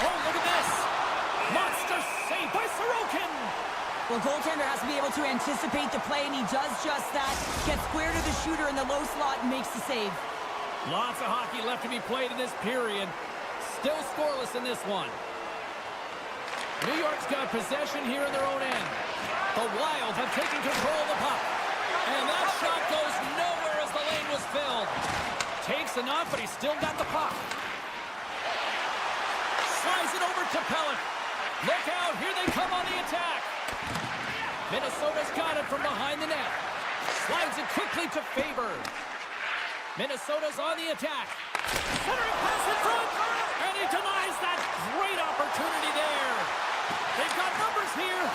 Oh, look at this. Monster save by Sorokin. Well, goaltender has to be able to anticipate the play, and he does just that. Gets square to the shooter in the low slot and makes the save. Lots of hockey left to be played in this period. Still scoreless in this one. New York's got possession here in their own end. The Wild have taken control of the puck. And that shot goes nowhere as the lane was filled. Takes enough, but he's still got the puck. Slides it over to Pellick. Look out, here they come on the attack. Minnesota's got it from behind the net. Slides it quickly to Faber. Minnesota's on the attack. Centering pass in front, and he denies that great opportunity there. They've got numbers here.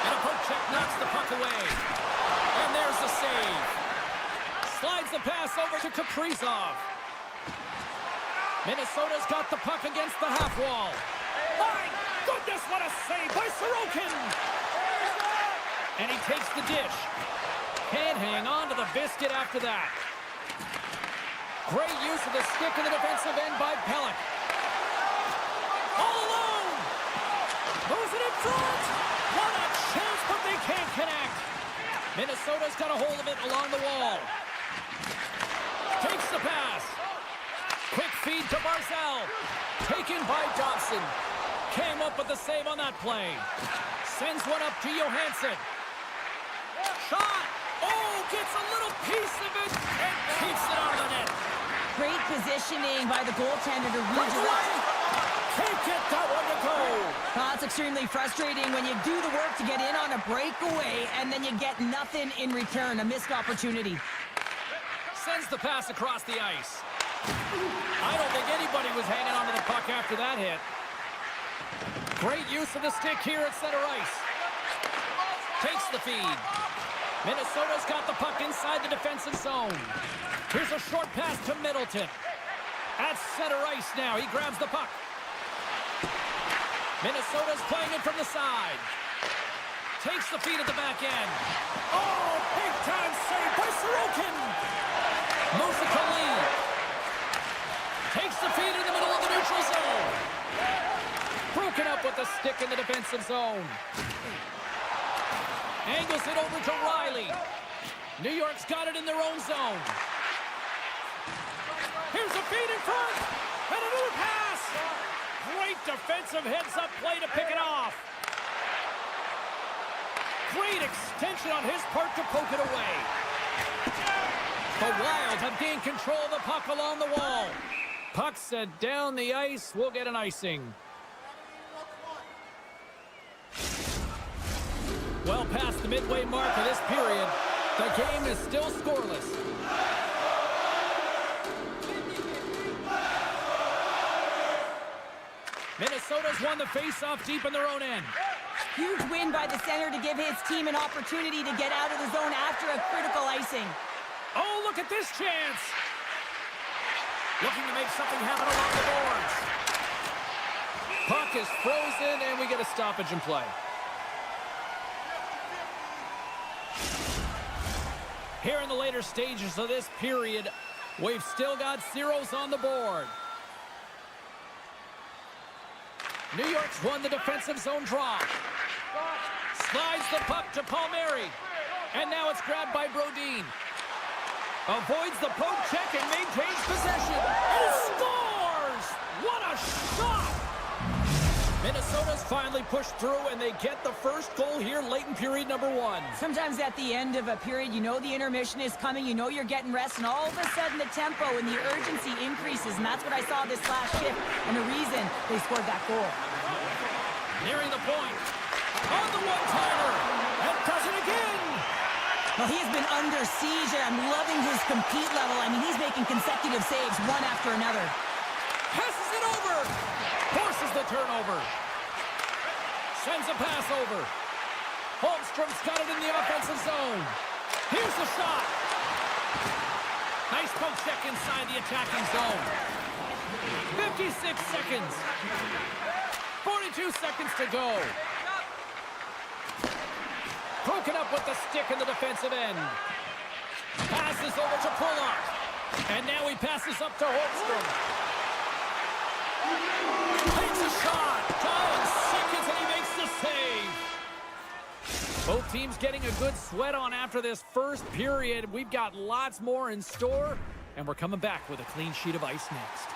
And a poke check knocks the puck away. And there's the save. Slides the pass over to Kaprizov. Minnesota's got the puck against the half wall. My goodness, what a save by Sorokin! And he takes the dish. Can't hang on to the biscuit after that. Great use of the stick in the defensive end by Pellick. All alone! Moves it in front! What a chance, but they can't connect. Minnesota's got a hold of it along the wall. Takes the pass. Quick feed to Barzal. Taken by Dobson. Came up with the save on that play. Sends one up to Johansson. Shot! Oh, gets a little piece of it and keeps it out of the net. Great positioning by the goaltender to redirect. Can't get that one to go. It's extremely frustrating when you do the work to get in on a breakaway and then you get nothing in return, a missed opportunity. Sends the pass across the ice. I don't think anybody was hanging onto the puck after that hit. Great use of the stick here at center ice. Takes the feed. Minnesota's got the puck inside the defensive zone. Here's a short pass to Middleton. At center ice now, he grabs the puck. Minnesota's playing it from the side. Takes the feed at the back end. Oh, big time save by Sorokin. Moves it to Lee. Takes the feed in the middle of the neutral zone. Broken up with the stick in the defensive zone. Angles it over to Riley. New York's got it in their own zone. Here's a feed in front. And another pass. Great defensive heads-up play to pick it off. Great extension on his part to poke it away. The Wild have gained control of the puck along the wall. Puck set down the ice. We'll get an icing. Well past the midway mark of this period, the game is still scoreless. Minnesota's won the face-off deep in their own end. Huge win by the center to give his team an opportunity to get out of the zone after a critical icing. Oh, look at this chance. Looking to make something happen along the boards. Puck is frozen, and we get a stoppage in play. Here in the later stages of this period, we've still got zeros on the board. New York's won the defensive zone draw. Slides the puck to Palmieri. And now it's grabbed by Brodin. Avoids the poke check and maintains possession. And he scores! What a shot! Minnesota's finally pushed through, and they get the first goal here late in period number 1. Sometimes at the end of a period, you know the intermission is coming, you know you're getting rest, and all of a sudden the tempo and the urgency increases, and that's what I saw this last shift, and the reason they scored that goal. Nearing the point. On the one-timer. And does it again. Well, he has been under siege, and I'm loving his compete level. I mean, he's making consecutive saves, one after another. Passes it over. Forces the turnover. Sends a pass over. Holmstrom's got it in the offensive zone. Here's the shot. Nice poke check inside the attacking zone. 56 seconds. 42 seconds to go. Broken up with the stick in the defensive end. Passes over to Pullock. And now he passes up to Holmstrom. Takes a shot. Giant seconds and he makes the save. Both teams getting a good sweat on after this first period. We've got lots more in store. And we're coming back with a clean sheet of ice next.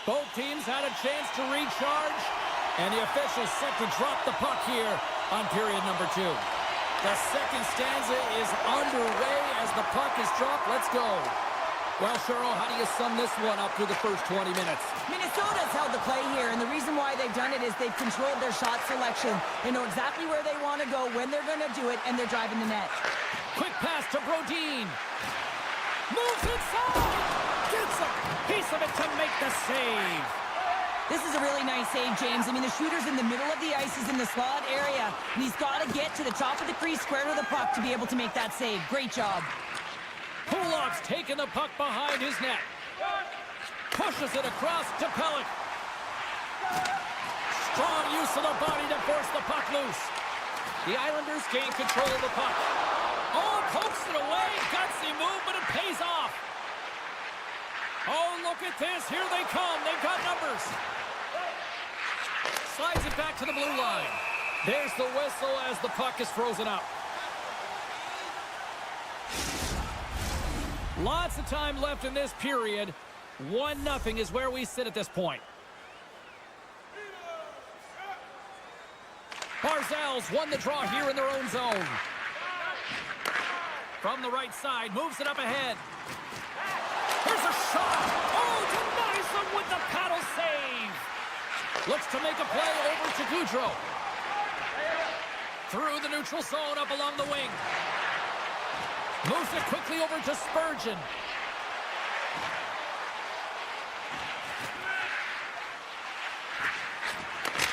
Both teams had a chance to recharge. And the officials set to drop the puck here on period number 2. The second stanza is underway as the puck is dropped. Let's go. Well, Cheryl, how do you sum this one up through the first 20 minutes? Minnesota's held the play here, and the reason why they've done it is they've controlled their shot selection. They know exactly where they want to go, when they're going to do it, and they're driving the net. Quick pass to Brodin. Moves inside. Gets a piece of it to make the save. This is a really nice save, James. I mean, the shooter's in the middle of the ice. He's in the slot area, and he's got to get to the top of the crease, square to the puck, to be able to make that save. Great job. Pullock's taking the puck behind his net. Pushes it across to Pellick. Strong use of the body to force the puck loose. The Islanders gain control of the puck. Oh, pokes it away. Gutsy move, but it pays off. Oh, look at this. Here they come. They've got numbers. Slides it back to the blue line. There's the whistle as the puck is frozen up. Lots of time left in this period. 1-0 is where we sit at this point. Barzal's won the draw here in their own zone. From the right side, moves it up ahead. Here's a shot. Oh, denies them with the paddle save. Looks to make a play over to Goudreau. Through the neutral zone, up along the wing. Moves it quickly over to Spurgeon.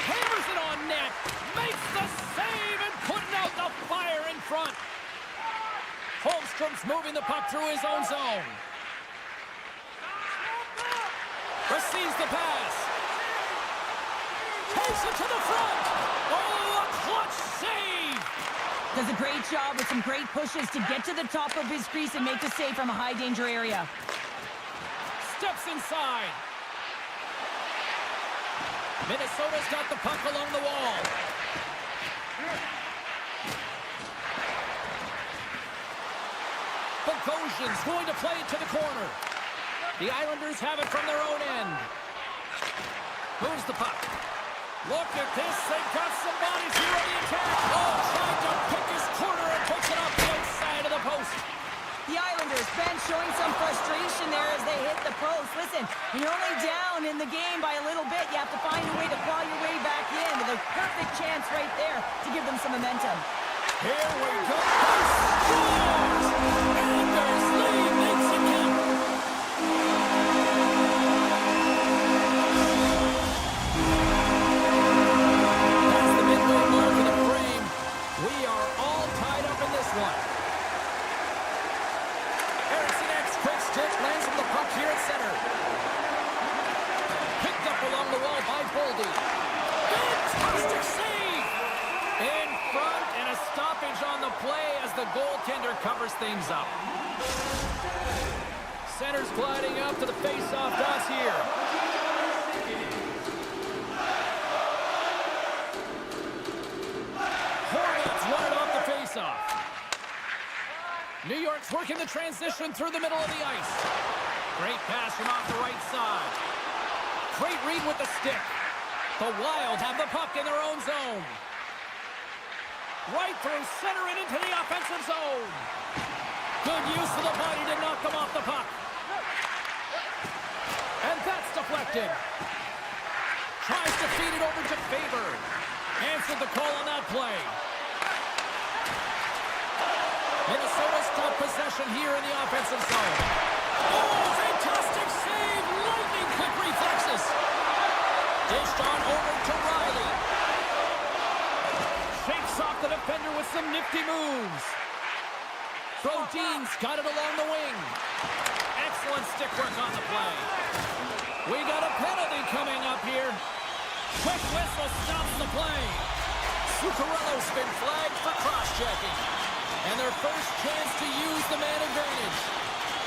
Hammers it on net. Makes the save and putting out the fire in front. Holmstrom's moving the puck through his own zone. Receives the pass. Takes it to the front. Oh, a clutch save. Does a great job with some great pushes to get to the top of his crease and make the save from a high-danger area. Steps inside. Minnesota's got the puck along the wall. Bogosian's going to play it to the corner. The Islanders have it from their own end. Moves the puck. Look at this. They've got some bodies here on the attack. Oh, trying to pick his corner and puts it off the outside of the post. The Islanders, Ben, showing some frustration there as they hit the post. Listen, when you're only down in the game by a little bit, you have to find a way to claw your way back in. With a perfect chance right there to give them some momentum. Here we go. Anders Lee makes it count. That's the midway mark of the frame. We are all tied up in this one. Eriksson X, quick stick, lands on the puck here at center. Picked up along the wall by Boldy. Fantastic save! In front, and a stoppage on the play as the goaltender covers things up. Center's gliding up to the face-off dots here. Hornets won it off the face-off. New York's working the transition through the middle of the ice. Great pass from off the right side. Great read with the stick. The Wild have the puck in their own zone. Right through center and into the offensive zone. Good use of the body to knock them off the puck. And that's deflected. Tries to feed it over to Faber. Answered the call on that play. Minnesota's got possession here in the offensive zone. Oh, fantastic save! Lightning quick reflexes. Dished on over to Riley. Shakes off the defender with some nifty moves. Brodin's got it along the wing. Excellent stick work on the play. We got a penalty coming up here. Quick whistle stops the play. Zuccarello's been flagged for cross-checking. And their first chance to use the man advantage.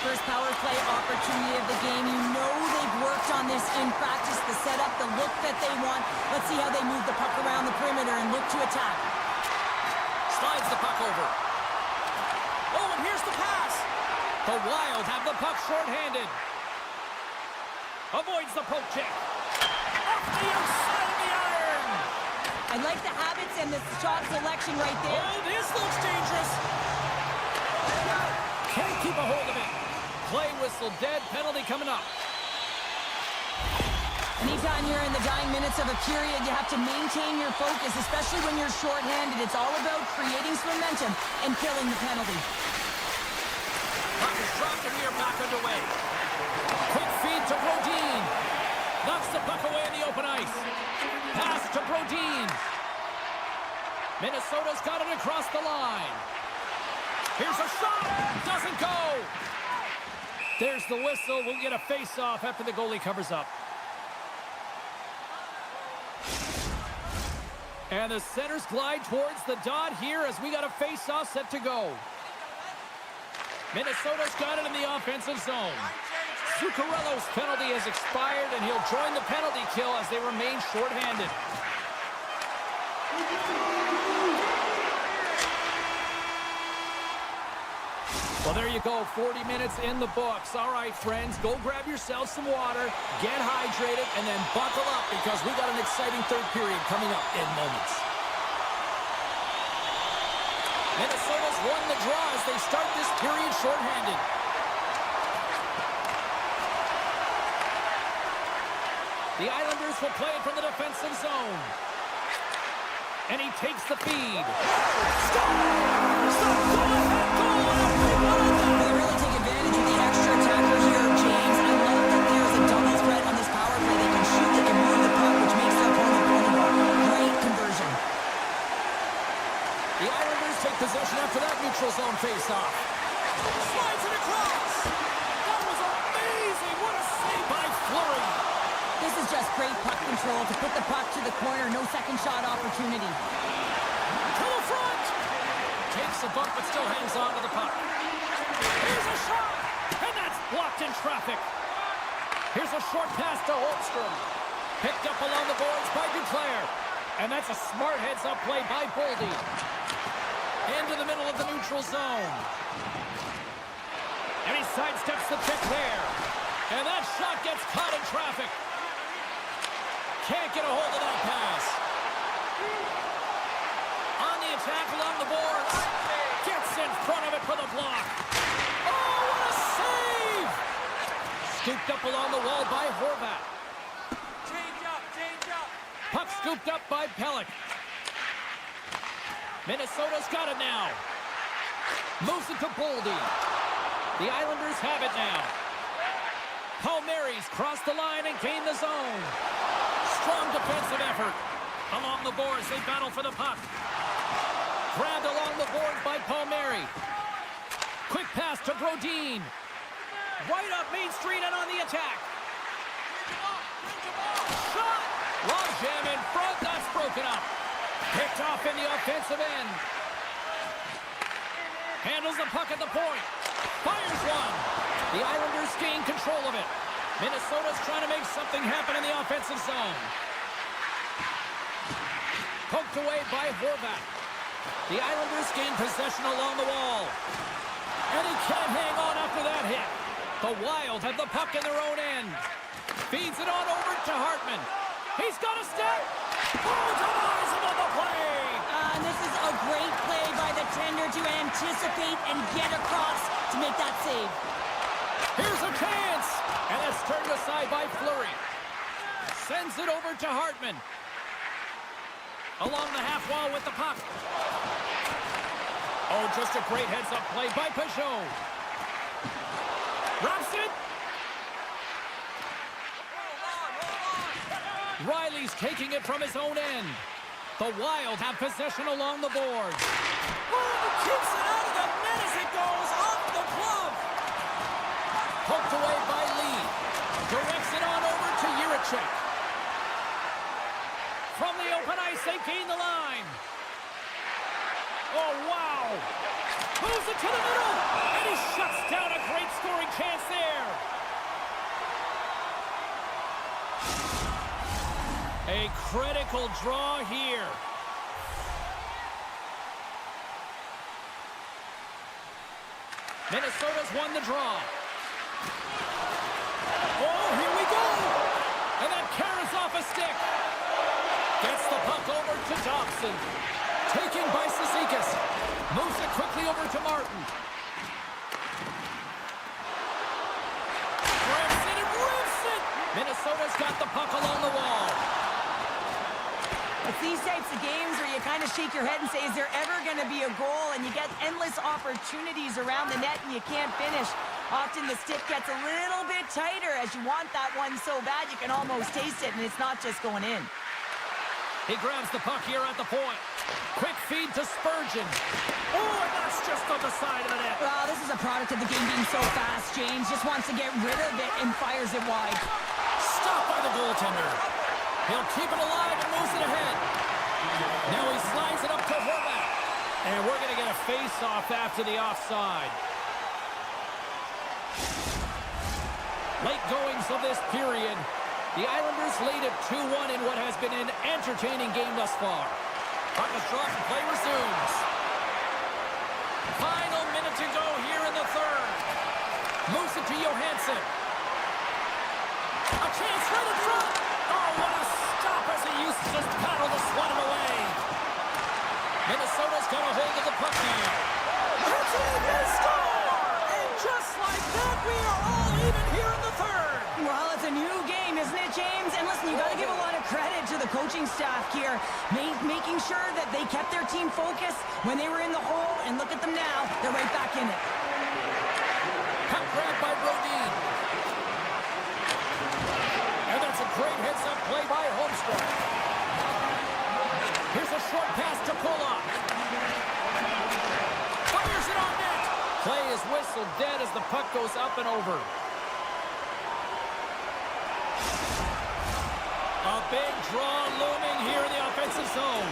First power play opportunity of the game. You know they've worked on this in practice, the setup, the look that they want. Let's see how they move the puck around the perimeter and look to attack. Slides the puck over. Oh, and here's the pass. The Wild have the puck shorthanded. Avoids the poke check. Off the outside of the iron. I like the habits and the shot selection right there. Oh, this looks dangerous. Can't keep a hold of it. Play whistle dead. Penalty coming up. Anytime you're in the dying minutes of a period, you have to maintain your focus, especially when you're shorthanded. It's all about creating some momentum and killing the penalty. Puck is dropped and we are back underway. Quick feed to Brodin. Knocks the puck away in the open ice. Pass to Brodin. Minnesota's got it across the line. Here's a shot. Doesn't go. There's the whistle. We'll get a face-off after the goalie covers up. And the centers glide towards the dot here as we got a face-off set to go. Minnesota's got it in the offensive zone. Zuccarello's penalty has expired, and he'll join the penalty kill as they remain shorthanded. Well, there you go, 40 minutes in the books. All right, friends, go grab yourself some water, get hydrated, and then buckle up because we got an exciting third period coming up in moments. Minnesota's won the draw as they start this period shorthanded. The Islanders will play it from the defensive zone. And he takes the feed. Scores! They really take advantage of the extra attacker here, James. I love that there's a double threat on this power play. They can shoot, they can move the puck, which makes their opponent vulnerable. Great conversion. The Islanders take possession after that neutral zone face-off. Slides it across. That was amazing. What a save by Fleury. This is just great puck control to put the puck to the corner. No second shot opportunity. To the front. Takes a bump but still hangs on to the puck. Here's a shot. And that's blocked in traffic. Here's a short pass to Holmstrom. Picked up along the boards by Duclair. And that's a smart heads-up play by Boldy. Into the middle of the neutral zone. And he sidesteps the pick there. And that shot gets caught in traffic. Can't get a hold of that pass. On the attack along the boards. Gets in front of it for the block. Oh, what a save! Scooped up along the wall by Horvat. Change up. Puck scooped up by Pelech. Minnesota's got it now. Moves it to Boldy. The Islanders have it now. Palmieri's crossed the line and gained the zone. Strong defensive effort. Along the boards, they battle for the puck. Grabbed along the boards by Palmieri. Quick pass to Brodin. Right up Main Street and on the attack. Shot! Long jam in front, that's broken up. Picked off in the offensive end. Handles the puck at the point. Fires one. The Islanders gain control of it. Minnesota's trying to make something happen in the offensive zone. Poked away by Horvat. The Islanders gain possession along the wall. And he can't hang on after that hit. The Wild have the puck in their own end. Feeds it on over to Hartman. He's got a step. Oh, denies him on the play. And this is a great play by the tender to anticipate and get across to make that save. Here's a chance. And it's turned aside by Fleury. Sends it over to Hartman. Along the half wall with the puck. Oh, just a great heads-up play by Peugeot. Wraps it. Riley's taking it from his own end. The Wild have possession along the boards. Oh, keeps it out of the net as it goes off the glove. Poked away by Lee. Directs it on over to Jiricek. From the open ice, they gain the line. Oh, wow. Moves it to the middle. And he shuts down a great scoring chance there. A critical draw here. Minnesota's won the draw. Oh, here we go. And that carries off a stick. Gets the puck over to Dobson. Taken by Cizikas. Moves it quickly over to Martin. Grabs it and rips it. Minnesota's got the puck along the wall. It's these types of games where you kind of shake your head and say, is there ever going to be a goal? And you get endless opportunities around the net and you can't finish. Often the stick gets a little bit tighter as you want that one so bad you can almost taste it, and it's not just going in. He grabs the puck here at the point. Quick feed to Spurgeon. Oh, and that's just on the side of the net. Well, this is a product of the game being so fast. James just wants to get rid of it and fires it wide. Stopped by the goaltender. He'll keep it alive and moves it ahead. Now he slides it up to Horvat. And we're going to get a face-off after the offside. Late goings of this period. The Islanders lead at 2-1 in what has been an entertaining game thus far. Puck is dropped and play resumes. Final minute to go here in the third. Moves it to Johansson. A chance right in front. Oh, what a stop as he used to just paddle the swat away. Minnesota's got a hold of the puck now. Hits it and they score! And just like that, we are all even here in the third. Well, it's a new game, isn't it, James? And listen, you got to give a lot of credit to the coaching staff here, making sure that they kept their team focused when they were in the hole. And look at them now. They're right back in it. Puck grab by Brodin. And that's a great heads-up play by Holmstrom. Here's a short pass to Pulock. Fires it on net. Play is whistled dead as the puck goes up and over. A big draw looming here in the offensive zone.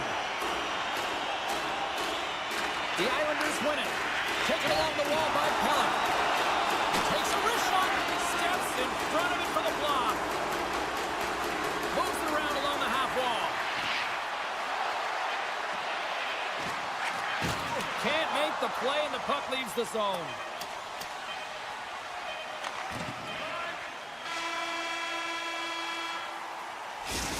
The Islanders win it. Taken along the wall by Pellet. Takes a wrist shot. Steps in front of it for the block. Moves it around along the half wall. Can't make the play, and the puck leaves the zone.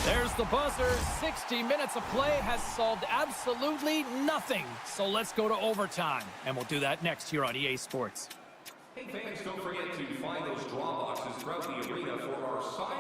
There's the buzzer. 60 minutes of play has solved absolutely nothing. So let's go to overtime, and we'll do that next here on EA Sports. Hey fans, don't forget to find those draw boxes throughout the arena for our side